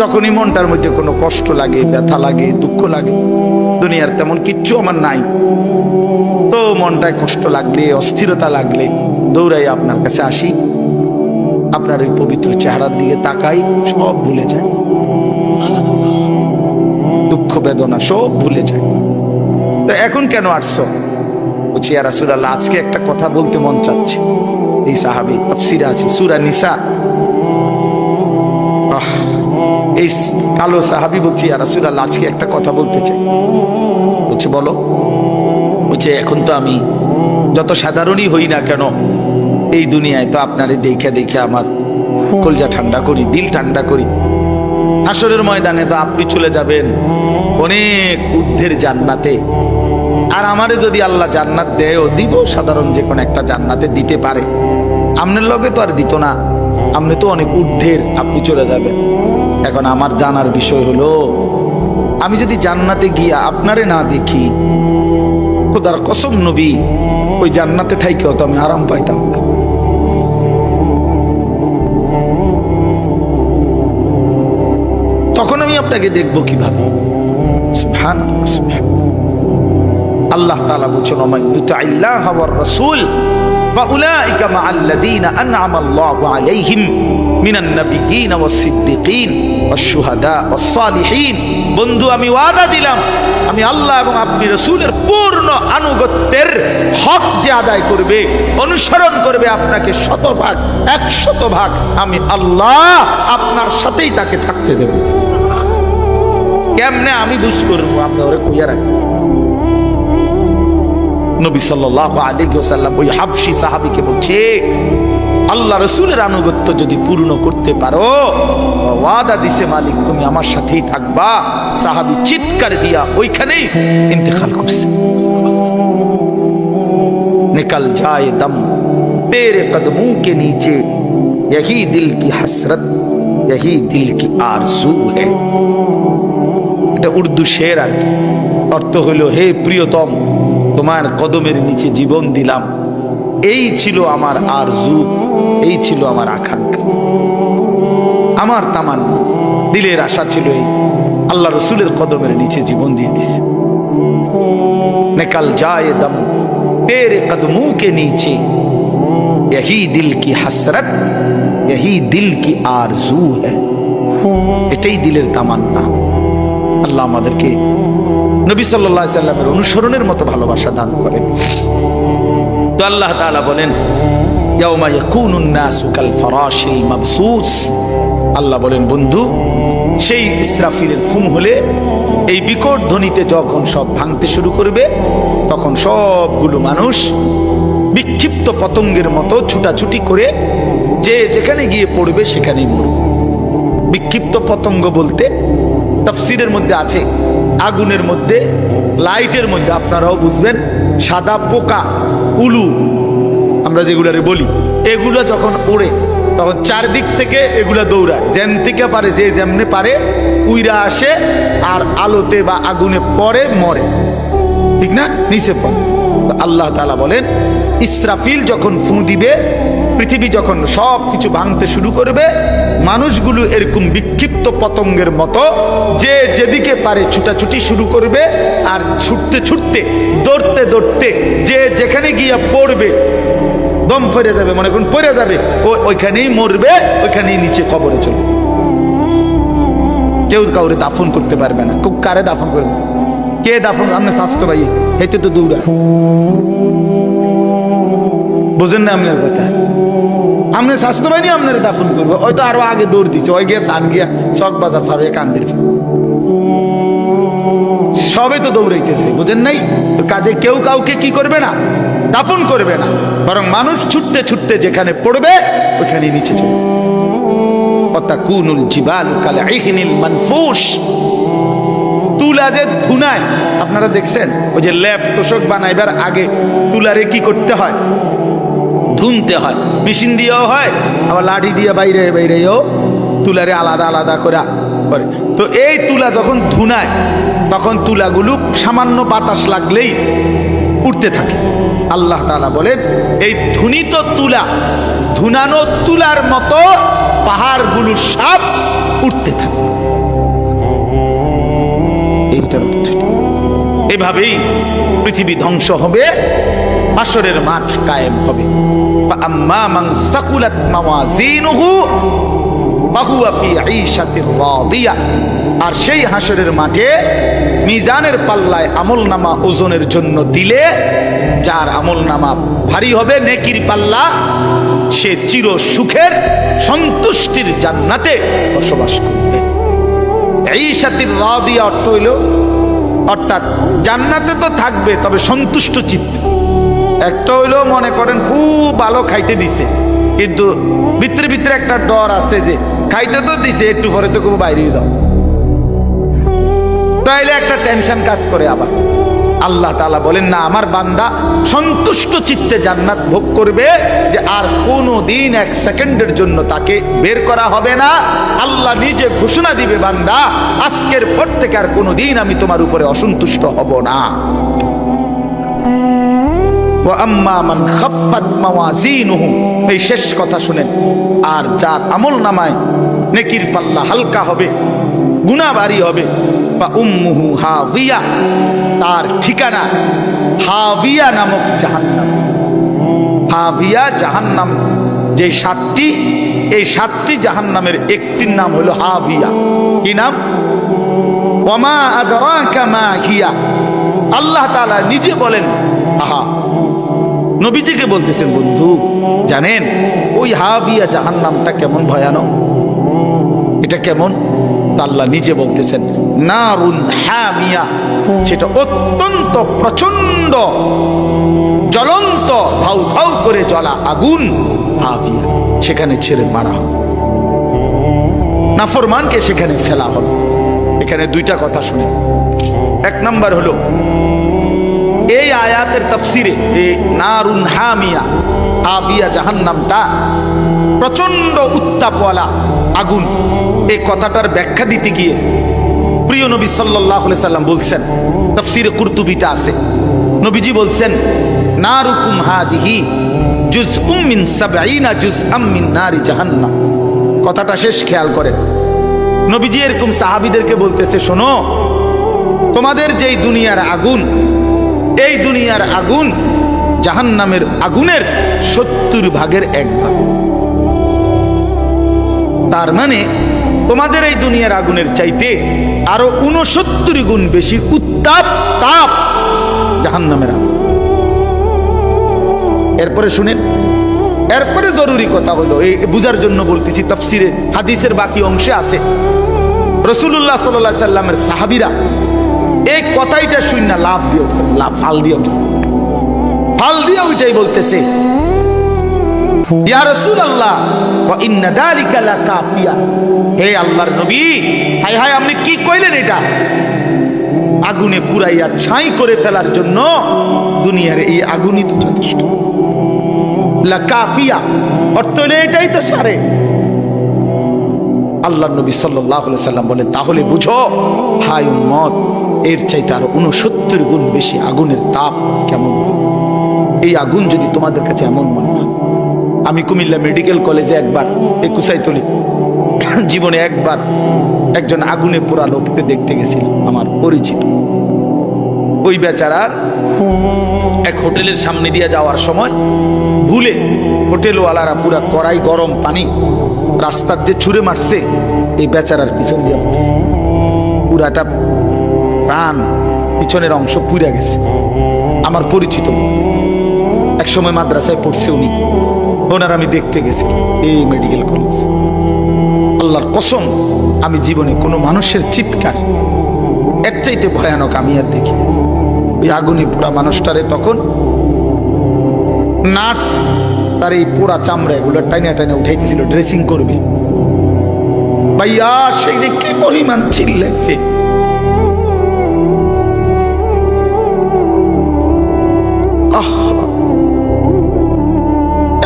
যখনই মনটার মধ্যে কোনো কষ্ট লাগে, ব্যথা লাগে, দুঃখ লাগে, দুনিয়ার তেমন কিচ্ছু আমার নাই, তো মনটায় কষ্ট লাগলে, অস্থিরতা লাগলে দৌড়াই আপনার কাছে আসি, আপনার ওই পবিত্র চেহারার দিকে তাকাই, সব ভুলে যায়, দুঃখ বেদনা সব ভুলে যায়। তো এখন কেন আসছো? বলছি, ইয়া রাসূলুল্লাহ, আজকে একটা কথা বলতে মন চাচ্ছে। এই সাহাবী, তাফসীরে আছে সূরা নিসা, এই কালো সাহাবী বলছি, ইয়া রাসূলুল্লাহ, আজকে একটা কথা বলতে চাই। বলছে, বলো। বলছে, এখন তো আমি যত সাধারণই হই না কেন, এই দুনিয়ায় তো আপনারে দেখে দেখে আমার কলজা ঠান্ডা করি, দিল ঠান্ডা করি। হাসরের ময়দানে তো আপনি চলে যাবেন অনেক ঊর্ধ্বের জান্নাতে, আর আমারে যদি আল্লাহ জান্নাত দেয়ও, দিব সাধারণ যে কোনো একটা জান্নাতে দিতে পারে, আপনার লগে তো আর দিত না, আপনি তো অনেক ঊর্ধ্বের, আপনি চলে যাবেন। এখন আমার জানার বিষয় হলো, আমি যদি জান্নাতে গিয়া আপনারে না দেখি, খোদার কসম নবী, ওই জান্নাতে থাইকেও তো আমি আরাম পাইতাম না। তখন আমি আপনাকে দেখবো কিভাবে? সুবহানাল্লাহ, সুবহানাল্লাহ। আল্লাহ তাআলা বলেছেন, ওয়া মান ইউতি'আল্লাহা ওয়ার রাসূল ফাউলাইকা মা'আল্লাযীনা আন'আমা আল্লাহু আলাইহিম মিনান নাবিয়িন ওয়াস সিদ্দিকিন ওয়াশ শুহাদা ওয়াস সালিহিন। বন্ধু, আমি ওয়াদা দিলাম, আমি আল্লাহ এবং আপনি রাসূলের পূর্ণ আনুগত্যের হক যে আদায় করবে, অনুসরণ করবে আপনাকে 100% 100% আমি আল্লাহ আপনার সাথেই তাকে থাকতে দেব। কেমনে আমি বুঝ করবো? আপনি ওরে কইয়া রাখবেন। নবী সাল্লাল্লাহু আলাইহি ওয়াসাল্লাম ওই হাবশী সাহাবীকে বলছে, আল্লাহ রাসূলের আনুগত্য যদি পূর্ণ করতে পারো, ওয়াদা দিছে মালিক তুমি আমার সাথেই থাকবা। সাহাবী চিৎকার দিয়া ওইখানেই ইন্তেকাল করছে। निकल जाए दम तेरे कदमों के नीचे, यही दिल की हसरत, यही दिल की आरज़ू है। এটা উর্দু শের আর কি। অর্থ হইল, হে প্রিয়তম, তোমার কদমের নিচে জীবন দিলাম, এই ছিল আমার আরজু, এই ছিল আমার আকাঙ্ক্ষা, আমার তামান্না, দিলের আশা ছিল এই। আল্লাহ রসুলের কদমের নিচে জীবন দিয়ে দিছে। নিকল যায় দম तेरे कदमों के नीचे, यही दिल की हसरत, यही दिल की आरजू है। এটাই দিলের তামান্না। আল্লাহ আমাদেরকে নবী সাল্লাল্লাহু আলাইহি সাল্লামের অনুসরণের মতো ভালোবাসা দান করেন। তো আল্লাহ তাআলা বলেন, ইয়াউমা ইয়াকুনুন নাসু কাল ফারাশিল মাবসুস। আল্লাহ বলেন, বন্ধু, সেই ইসরাফিলের ফুম হলে, এই বিকট ধ্বনিতে যখন সব ভাঙতে শুরু করবে, তখন সবগুলো মানুষ বিক্ষিপ্ত পতঙ্গের মতো ছুটাছুটি করে যে যেখানে গিয়ে পড়বে সেখানেই মরবে। বিক্ষিপ্ত পতঙ্গ বলতে তাফসীরের মধ্যে আছে, আগুনের মধ্যে, লাইটের মধ্যে, আপনারাও বুঝবেন, সাদা পোকা, উলু আমরা যেগুলারে বলি, এগুলো যখন ওড়ে তখন চারদিক থেকে এগুলা দৌড়ায়, যেন থেকে পারে, যে যেমনে পারে উইরা আসে আর আলোতে বা আগুনে পড়ে, মরে, ঠিক না, নিচে পড়ে। আল্লাহ তাআলা বলেন, ইসরাফিল যখন ফু দিবে, পৃথিবী যখন সব কিছু ভাঙতে শুরু করবে, মানুষগুলো এরকম বিক্ষিপ্ত পতঙ্গের মতো যে যেদিকে পারে ছুটাছুটি শুরু করবে, আর ছুটতে ছুটতে, দৌড়তে দৌড়তে যে যেখানে গিয়ে পড়বে, দম পড়ে যাবে, মনে করুন পড়ে যাবে, ওইখানেই মরবে, ওইখানেই নিচে কবরে চলে যাবে। কেউ কাউরে দাফন করতে পারবে না। কারে দাফন করবে? কে দাফন? আপনি স্বাস্থ্য ভাই হেঁটে তো দৌড়া, বোঝেন না আপনার কথা? আপনি স্বাস্থ্য বাহিনী আপনার দাফন করবে, ওই তো আরো আগে দৌড় দিচ্ছে, ওই গিয়ে সান গিয়া চক বাজার ফারুয়ে কান্দির সবে তো দৌড়াইতেছে, বুঝেন নাই? কাজে কেউ কাউকে কি করবে না, দাফন করবে না, বরং মানুষ ছুটতে ছুটতে যেখানে পড়বে ওইখানে নিচে চলে। ওয়াতাকুনুল জিবালু কালইহনিল মানফুশ। তুলা যে ধুনায়, আপনারা দেখছেন, ওই যে লেপ তোষক বানাইবার আগে তুলারে কি করতে হয়? ধুনতে হয়। মেশিন দিয়েও হয়, আবার লাঠি দিয়ে বাইরে বাইরেও তুলারে আলাদা আলাদা করে। তো এই তুলা যখন ধুনায়, তখন তুলাগুলো সামান্য বাতাস লাগলেই উঠতে থাকে। আল্লাহ তাআলা বলেন, এই ধুনিত তুলা, ধুনানো তুলার মতো পাহাড়গুলো সব উঠতে থাকে। এভাবেই পৃথিবী ধ্বংস হবে, হাসরের মাঠ কায়েম হবে। ফাআম্মা মান সাকুলাত মাওয়াজিনুহু ফাহুয়া ফি ঈশাতির রাদিয়া। আর সেই হাসরের মাঠে মিজানের পাল্লায় আমলনামা ওজনের জন্য দিলে, যার আমলনামা ভারী হবে, নেকির পাল্লা, সে চির সুখের সন্তুষ্টির জান্নাতে বসবাস করবে। ঈশাতির রাদিয়া অর্থ হইল, অর্থাৎ জান্নাতে তো থাকবে, তবে সন্তুষ্ট চিত্তে। একটা হইলো, মনে করেন খুব ভালো খাইতে দিছে, কিন্তু ভিতরে ভিতরে একটা ডর আছে যে খাইতে তো দিছে, একটু পরে তো খুব বাইরে যাও, তাইলে একটা টেনশন কাজ করে। আবার আল্লাহ তাআলা বলেন, না, আমার বান্দা সন্তুষ্ট চিত্তে জান্নাত ভোগ করবে, যে আর কোনো দিন এক সেকেন্ডের জন্য তাকে বের করা হবে না। আল্লাহ নিজে ঘোষণা দিবে, বান্দা আজকের পর থেকে আর কোনো দিন আমি তোমার উপরে অসন্তুষ্ট হব না। ওয়াম্মা মান খাফফাত মাওয়াজিনুহু, এই শেষ কথা শুনেন, আর যার আমল নামায় নেকির পাল্লা হালকা হবে, গুনাহ ভারী হবে, ফা উম্মুহু হাভিয়া, তার ঠিকানা হাভিয়া নামক জাহান্নাম। হাভিয়া জাহান্নাম যে সাতটি, এই সাতটি জাহান্নামের একটির নাম হলো হাবিয়া। কি নাম? ওয়ামা আদরাকা মা হিয়া। আল্লাহ তাআলা নিজে বলেন, আহা, নবীজিকে বলতেছেন, বন্ধু জানেন ওই হাবিয়া জাহান্নামটা কেমন ভয়ানক? এটা কেমন? আল্লাহ নিজে বলতেছেন, নারুন হামিয়া, সেটা অত্যন্ত প্রচন্ড জ্বলন্ত ধাউ ধাউ করে জ্বলা আগুন, হাবিয়া, সেখানে ছেড়ে মারা হবে, নাফরমানকে সেখানে ফেলা হবে। এখানে দুইটা কথা শুনে, এক নাম্বার হলো এই আয়াতের তাফসিরে এই নারুন হামিয়া, হাবিয়া জাহান্নামটা প্রচন্ড উত্তাপওয়ালা আগুন, এই কথাটার ব্যাখ্যা দিতে গিয়ে প্রিয় নবী সাল্লাল্লাহু আলাইহি সাল্লাম বলছেন, তাফসিরে কুরতুবিতে আছে, নবীজি বলছেন, নারুকুম হাদিহি জুজউম মিন 70 জুজআম মিন নারি জাহান্নাম। কথাটা শেষ খেয়াল করেন। নবীজি এরকম সাহাবীদেরকে বলতেছে, শোনো, তোমাদের যেই দুনিয়ার আগুন, এই দুনিয়ার আগুন জাহান্নামের আগুনের 70 ভাগের 1 ভাগ। তার মানে তোমাদের এই দুনিয়ার আগুনের চাইতে আরো 69 গুণ বেশি উত্তাপ তাপ জাহান্নামের আগুন। এরপরে শুনেন, এরপরে জরুরি কথা হলো, এই বুঝার জন্য বলতেছি, তাফসিরে হাদিসের বাকি অংশে আছে, রাসূলুল্লাহ সাল্লাল্লাহু আলাইহি সাল্লামের সাহাবীরা এই কথাইটা শুনে লাভ দিয়ে উঠছে, ফাল দিয়ে উঠছে, ফাল দিয়ে ওইটাই বলতেছে, ইয়া রাসূলুল্লাহ ওয়া ইন্না যালিকা লাকাফিয়া, হে আল্লাহর নবী, হায় হায় আপনি কি কইলেন? এটা আগুনে পুরাইয়া ছাই করে ফেলার জন্য দুনিয়ার এই আগুনই তো যথেষ্ট। লাকাফিয়া অর্থ হলো এটাই তো সারে। আল্লাহর নবী সাল্লাল্লাহু আলাইহি সাল্লাম বলে, তাহলে বুঝো হায় উম্মত, এর চাইতে আরো 69 গুণ বেশি আগুনের তাপ কেমন। এই আগুন যদি তোমাদের কাছে এমন মনে হয়, আমি কুমিল্লা মেডিকেল কলেজে একবার, এই কুসাইতলি জীবনে একবার একজন আগুনে পোড়া লোককে দেখতে গেছিলাম, আমার পরিচিত। ওই বেচারা এক হোটেলের সামনে দিয়ে যাওয়ার সময় ভুলে হোটেলওয়ালারা পুরা কড়াই গরম পানি রাস্তার যে ছুঁড়ে মারছে, এই বেচারার পিছন দিয়ে পড়ছে, পুরাটা প্রাণ পিছনের অংশ পুড়ে গেছে। আমার পরিচিত, এক সময় মাদ্রাসায় পড়ছে উনি, ওনার আমি দেখতে গেছি এই মেডিকেল কলেজ। আল্লাহর কসম, আমি জীবনে কোনো মানুষের চিৎকার এর চাইতে ভয়ানক আমি আর দেখি। ওই আগুনে পোড়া মানুষটারে তখন নার্স তার এই পোড়া চামড়া এগুলো টাইনা টাইনা উঠাইতেছিল, ড্রেসিং করবে। ভাইয়া সেই যে কি পরিমাণ চিল্লাইছে,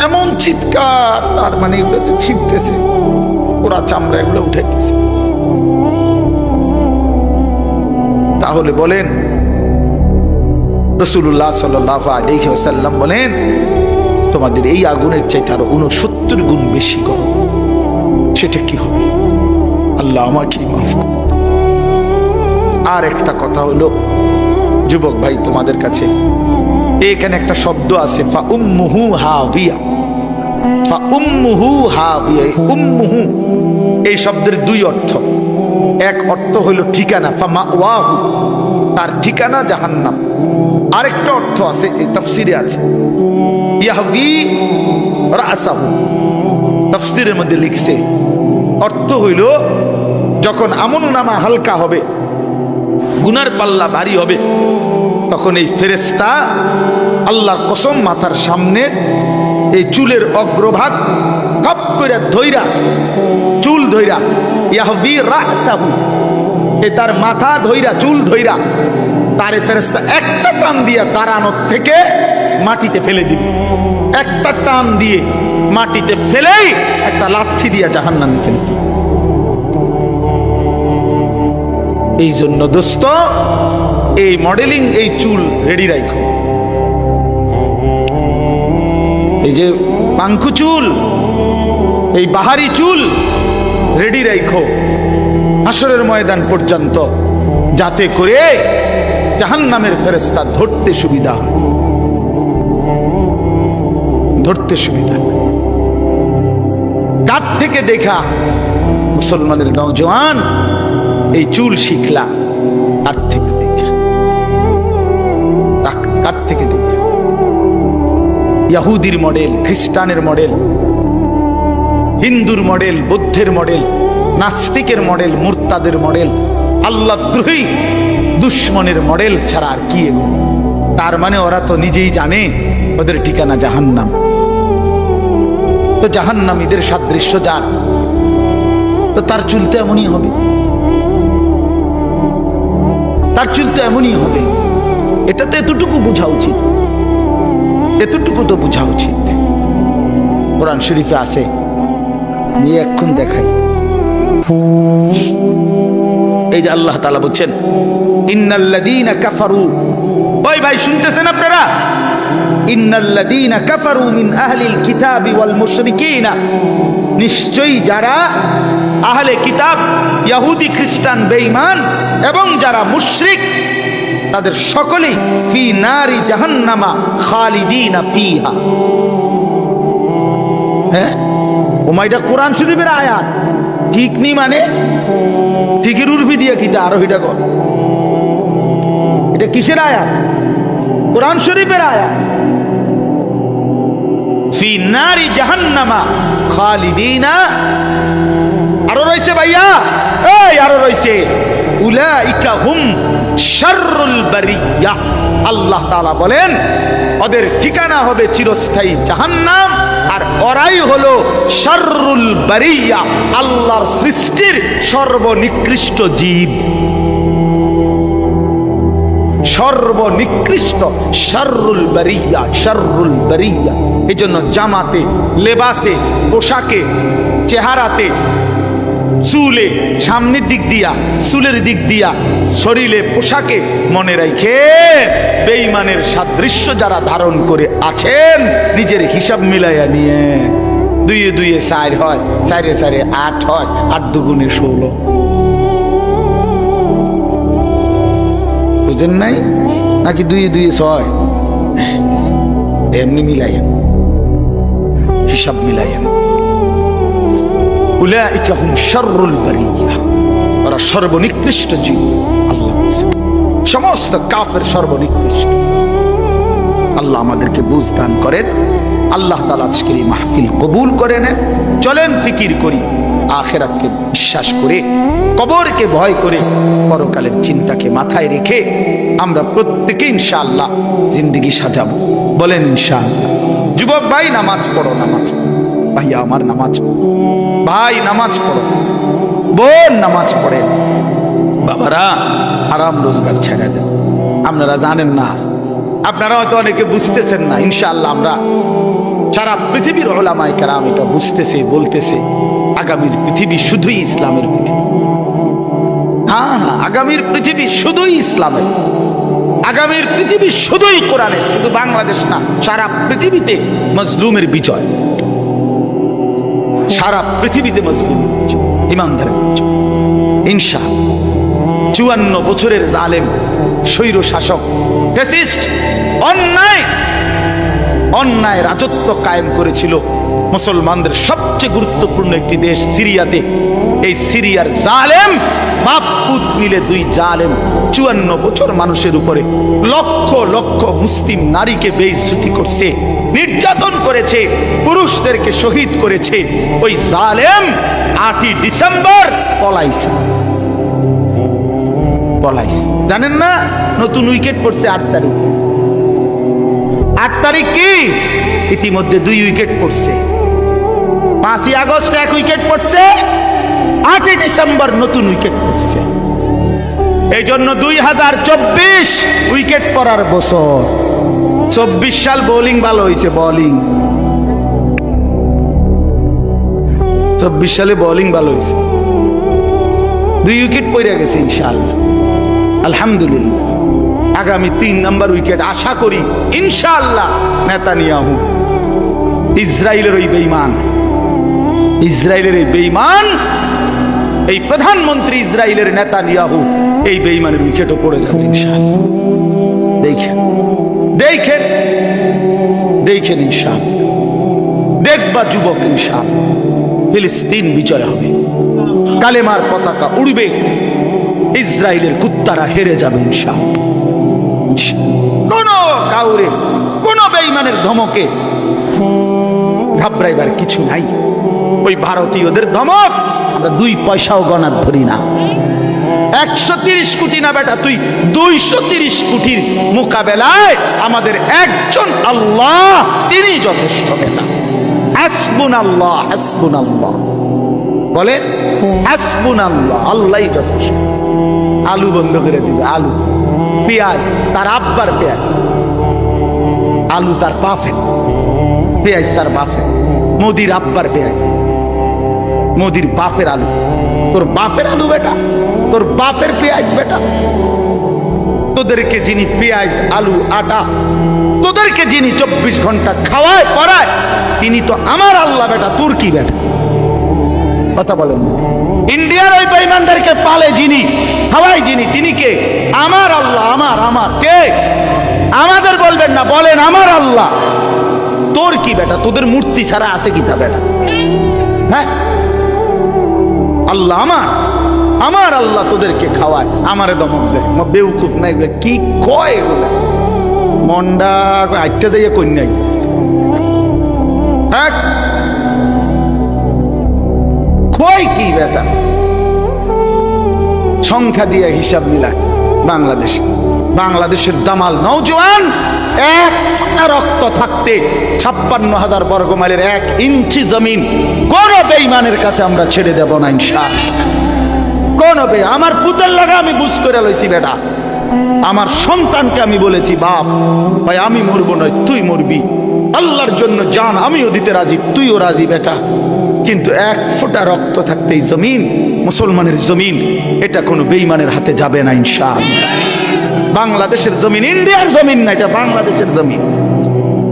এমন চিৎকার, তার মানে এগুলো যে ছিপতেছে, পোড়া চামড়া এগুলো উঠাইতেছে। তাহলে বলেন, রাসূলুল্লাহ সাল্লাল্লাহু আলাইহি ওয়াসাল্লাম বলেন, তোমাদের এই আগুনের চাইতে আরো 69 গুণ বেশি গরম, সেটা কি হবে? আল্লাহ আমাকে মাফ করুন। আর একটা কথা হলো, যুবক ভাই, তোমাদের কাছে এখানে একটা শব্দ আছে, ফা উম্মুহু হাবিয়া, ফা উম্মুহু হাবিয়া। উম্মুহু এই শব্দের দুই অর্থ। এক অর্থ হলো ঠিকানা, ফা মাওয়াহু, তার ঠিকানা জাহান্নাম। আরেকটা অর্থ আছে, এই তাফসিরে আছে, ইয়াহবি রাসাহু, তাফসিরের মধ্যে লিখছে, অর্থ হইল যখন আমলনামা হালকা হবে, গুনার পাল্লা ভারী হবে, তখন এই ফেরেশতা আল্লাহর কসম মাথার সামনে এই চুলের অগ্রভাগ কাপ করে ধইরা, চুল ধইরা, ইয়াহবি রাসাহু, এই তার মাথা ধইরা, চুল ধইরা, তারে ফেরেশতা একটা টান দিয়ে দাঁড়ানোর থেকে মাটিতে ফেলে দিবে। একটা টান দিয়ে মাটিতে ফেলেই একটা লাথি দিয়ে জাহান্নামে ফেলে দিবে। এই জন্য দোস্ত, এই মডেলিং, এই চুল রেডি রাখো। এই যে পাঙ্কু চুল, এই বাহারি চুল রেডি রাখো হাসরের ময়দান পর্যন্ত, যাতে করে জাহান্নামের ফেরেশতা ধরতে সুবিধা হয়, ধরতে সুবিধা। কার থেকে দেখা মুসলমানের নওজোয়ান এই চুল শিখলা? কার থেকে দেখা? কার থেকে দেখা? ইহুদির মডেল, খ্রিস্টানের মডেল, হিন্দুর মডেল, বৌদ্ধের মডেল, নাস্তিকের মডেল, মুরতাদের মডেল, আল্লাহদ্রোহী দুশ্মনের মডেল ছাড়া আর কি এগুলো? তার মানে ওরা তো নিজেই জানে ওদের ঠিকানা জাহান্নাম। তো জাহান্নামীদের সাদৃশ্য যার, তো তার চুলতে এমনই হবে, তার চুলতে এমনই হবে। এটা তো এতটুকু বোঝা উচিত, এতটুকু তো বোঝা উচিত। কোরআন শরীফে আছে, আমি এখন দেখাই। এই যে আল্লাহ তাআলা বলছেন ইন্নাল্লাযীনা কাফারু, ওই ভাই শুনতেছেন আপনারা? ইন্নাল্লাযীনা কাফারু মিন আহলিল কিতাবি ওয়াল মুশরিকিনা, নিশ্চয়ই যারা আহলে কিতাব, ইহুদি খ্রিস্টান বেঈমান এবং যারা মুশরিক, তাদের সকলেই ফি নারি জাহান্নামা খালিদিনা ফিহা। হ্যাঁ, ওমাইটা কোরআন শরীফের আয়াত, ঠিক নি মানে ঠিকের উর্ফি দিয়ে কিতা আরো এটা কর। এটা কিসের আয়াত? কোরআন শরীফের আয়াত। ফি নারি জাহান্নামা খালিদিনা, আরো রয়েছে ভাইয়া, এই আরো রয়েছে উলাইকা হুম শাররুল বারিয়া। আল্লাহ তাআলা বলেন ওদের ঠিকানা হবে চিরস্থায়ী জাহান্নাম, আর ওরাই হলো শাররুল বারিয়া, আল্লাহর সৃষ্টির সর্বনিকৃষ্ট জীব, সর্বনিকৃষ্ট। শাররুল বারিয়া, শাররুল বারিয়া। এই জন্য জামাতে, লেবাসে, পোশাকে, চেহারাতে, চুলে, সামনের দিক দিয়া, চুলের দিক দিয়া, শরীরে, পোশাকে মনে রাখে বেঈমানের সাদৃশ্য যারা ধারণ করে আছেন, নিজের হিসাব মিলাইয়া নিয়ে 2 এ 2 4 হয়, 4 এ 4 8 হয়, 8 দুগুণে 16। বুঝেন নাই নাকি? 2 এ 2 6, এমনি মিলাইয়া, হিসাব মিলাইয়া। উলাইকা হুম শাররুল বারিয়া, ওরা সর্বনিকৃষ্ট জীব। আল্লাহ সমস্ত কাফের সর্বনিকৃষ্ট। আল্লাহ আমাদেরকে বুঝ দান করেন। আল্লাহ তাআলা আজকের এই মাহফিল কবুল করে নেন। চলেন ফিকির করি, আখিরাতকে বিশ্বাস করে, কবরকে ভয় করে, পরকালের চিন্তাকে মাথায় রেখে আমরা প্রত্যেকে ইনশাআল্লাহ জিন্দেগি সাজাবো। বলেন ইনশাআল্লাহ। যুবক ভাই নামাজ পড়ো, নামাজ পড়ো। ভাইয়া আমার নামাজ পড়ো, ভাই নামাজ পড়ো, বোন নামাজ পড়েন। বাবারা আরাম রোজগার ছেড়ে দেন। আপনারা জানেন না, আপনারা হয়তো অনেকে বুঝতেছেন না। ইনশাআল্লাহ আমরা সারা পৃথিবীর উলামায়ে কেরাম এটা বুঝতেছে, বলতেছে আগামীর পৃথিবী শুধুই ইসলামের পৃথিবী। হ্যাঁ হ্যাঁ, আগামীর পৃথিবী শুধুই ইসলামের, আগামীর পৃথিবী শুধুই কোরআনের। শুধু বাংলাদেশ না, সারা পৃথিবীতে মজলুমের বিজয়, সারা পৃথিবীতে মজলুমের বিজয়, ইমানদারের বিজয় ইনশাআল্লাহ। 54 বছরের জালেম স্বৈর শাসক, ফ্যাসিস্ট, অন্যায় রাজত্ব কায়েম করেছিল মুসলমানদের সবচেয়ে গুরুত্বপূর্ণ একটি দেশ সিরিয়াতে। এই সিরিয়ার জালেম বাপ পুত মিলে 2 জালেম 54 বছর মানুষের উপরে লক্ষ লক্ষ মুসলিম নারীকে বেইজ্জতি করছে, নির্যাতন করেছে, পুরুষদেরকে শহীদ করেছে। ওই জালেম 8ই ডিসেম্বর পলাইছে। জানেন না? নতুন উইকেট পড়ছে 8 তারিখ। 8 তারিখ কি? ইতিমধ্যে 2 উইকেট পড়ছে। 5ই আগস্ট 1 উইকেট পড়ছে, 8ই ডিসেম্বর নতুন উইকেট পড়ছে। এই জন্য 2024 উইকেট পড়ার বছর। 24 সাল বোলিং ভালো হয়েছে, বোলিং 24 সালে বোলিং ভালো হয়েছে, 2 উইকেট পড়ে গেছে ইনশাআল্লাহ, আলহামদুলিল্লাহ। আগামী 3 নম্বর উইকেট আশা করি ইনশাআল্লাহ নেতানিয়াহু, ইসরায়েলের ওই বেঈমান, ইসরায়েলের এই বেঈমান, এই প্রধানমন্ত্রী ইসরায়েলের নেতানিয়াহু, এই বেঈমানের উইকেটও পড়ে যাবে ইনশাআল্লাহ। দেখেন দেখেন দেখেন ইনশাআল্লাহ, দেখবা যুবক ইনশাআল্লাহ। ফিলিস্তিন বিজয় হবে, কালেমার পতাকা উড়বে, ইসরায়েলের কুত্তারা হেরে যাবে ইনশাআল্লাহ। কোন কাউরে কোন বেঈমানের ধমকে ঘাবড়াইবার কিছু নাই। ওই ভারতীয়দের ধমক আমরা 2 পয়সাও গণার ধরি না। 130 কোটি না বেটা, তুই 230 কোটির মোকাবেলায় আমাদের একজন আল্লাহ, তিনি যথেষ্ট বেটা। হাসবুনাল্লাহ, হাসবুনাল্লাহ বলে, হাসবুনাল্লাহ, আল্লাহই যথেষ্ট। আলু বন্ধ করে দিবে, আলু পেঁয়াজ তার আব্বার পেঁয়াজ, আলু তার বাফের পেঁয়াজ, তার বাফের মোদির আব্বার পেঁয়াজ, মোদির বাফের আলু, তোর বাপের আলু বেটা, তোর বাপের পেঁয়াজ বেটা। তোদেরকে যিনি পেঁয়াজ আলু আটা তোদেরকে যিনি 24 ঘন্টা খাওয়ায় পড়ায়, তিনি তো আমার আল্লাহ বেটা, তোর কি বেটা? কথা বলেন না। ইন্ডিয়ার ওই বেঈমানদেরকে পালে যিনি, খাওয়ায় যিনি, তিনি কে? আমার আল্লাহ। আমার কে? আমাদের বলবেন না, বলেন আমার আল্লাহ। তোর কি বেটা? তোদের মূর্তি ছাড়া আছে কি তা বেটা? হ্যাঁ, আল্লাহ আমার আল্লাহ তোদেরকে খাওয়ায়, আমারে দমক দেয়। বেউকুফ নাই, কি কয় এগুলা? মন্ডা আটটা যাইয়া কই নাই। হ্যাঁ, কয় কি বেটা? সংখ্যা দিয়ে হিসাব মিলায় বাংলাদেশের দামাল নওজোয়ান 1 ফোঁটা রক্ত থাকতে 56,000 বর্গ মাইলের 1 ইঞ্চি জমিন কোন বেঈমানের কাছে আমরা ছেড়ে দেব না ইনশাআল্লাহ। কোন আমার পুতের লাগা আমি বুঝ করে লইছি বেটা, আমার সন্তানকে আমি বলেছি, বাপ ভাই আমি মরবো নয়, তুই মরবি, আল্লাহর জন্য জান আমিও দিতে রাজি, তুইও রাজি বেটা। কিন্তু 1 ফোঁটা রক্ত থাকতে এই জমিন, মুসলমানের জমিন, এটা কোনো বেঈমানের হাতে যাবে না ইনশাআল্লাহ। বাংলাদেশের জমিন ইন্ডিয়ার জমিন না, এটা বাংলাদেশের জমিন,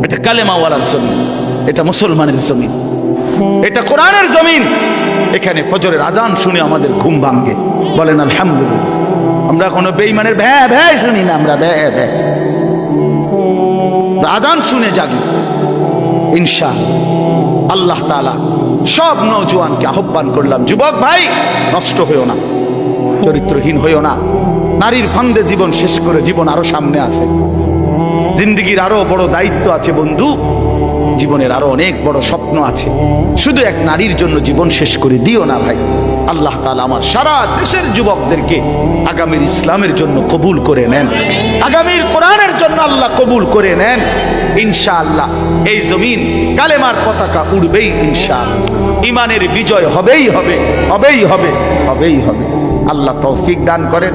এটা কালেমাওয়ালার জমিন, এটা মুসলমানের জমিন, এটা কোরআনের জমিন। এখানে ফজরের আজান শুনে আমাদের ঘুম ভাঙ্গে, বলেন আলহামদুলিল্লাহ। আমরা কোনো বেঈমানের ভ্যা ভ্যা শুনি না, আমরা ভ্যা ভ্যা, আজান শুনে জাগি ইনশাআল্লাহ। আল্লাহ তাআলা সব নওজোয়ানকে আহ্বান করলাম, যুবক ভাই নষ্ট হইও না, চরিত্রহীন হইও না। নারীর ফান্দে জীবন শেষ করে জীবন আরো সামনে আছে, জিন্দেগির আরো বড় দায়িত্ব আছে বন্ধু, জীবনের আরো অনেক বড় স্বপ্ন আছে। শুধু এক নারীর জন্য জীবন শেষ করে দিও না ভাই। আল্লাহ তাআলা আমার সারা দেশের যুবকদেরকে আগামীর ইসলামের জন্য কবুল করে নেন, আগামীর কোরআনের জন্য আল্লাহ কবুল করে নেন ইনশাআল্লাহ। এই জমিন কালেমার পতাকা উড়বেই ইনশাআল্লাহ, ইমানের বিজয় হবেই হবে, হবেই হবে, হবেই হবে। আল্লাহ তৌফিক দান করেন।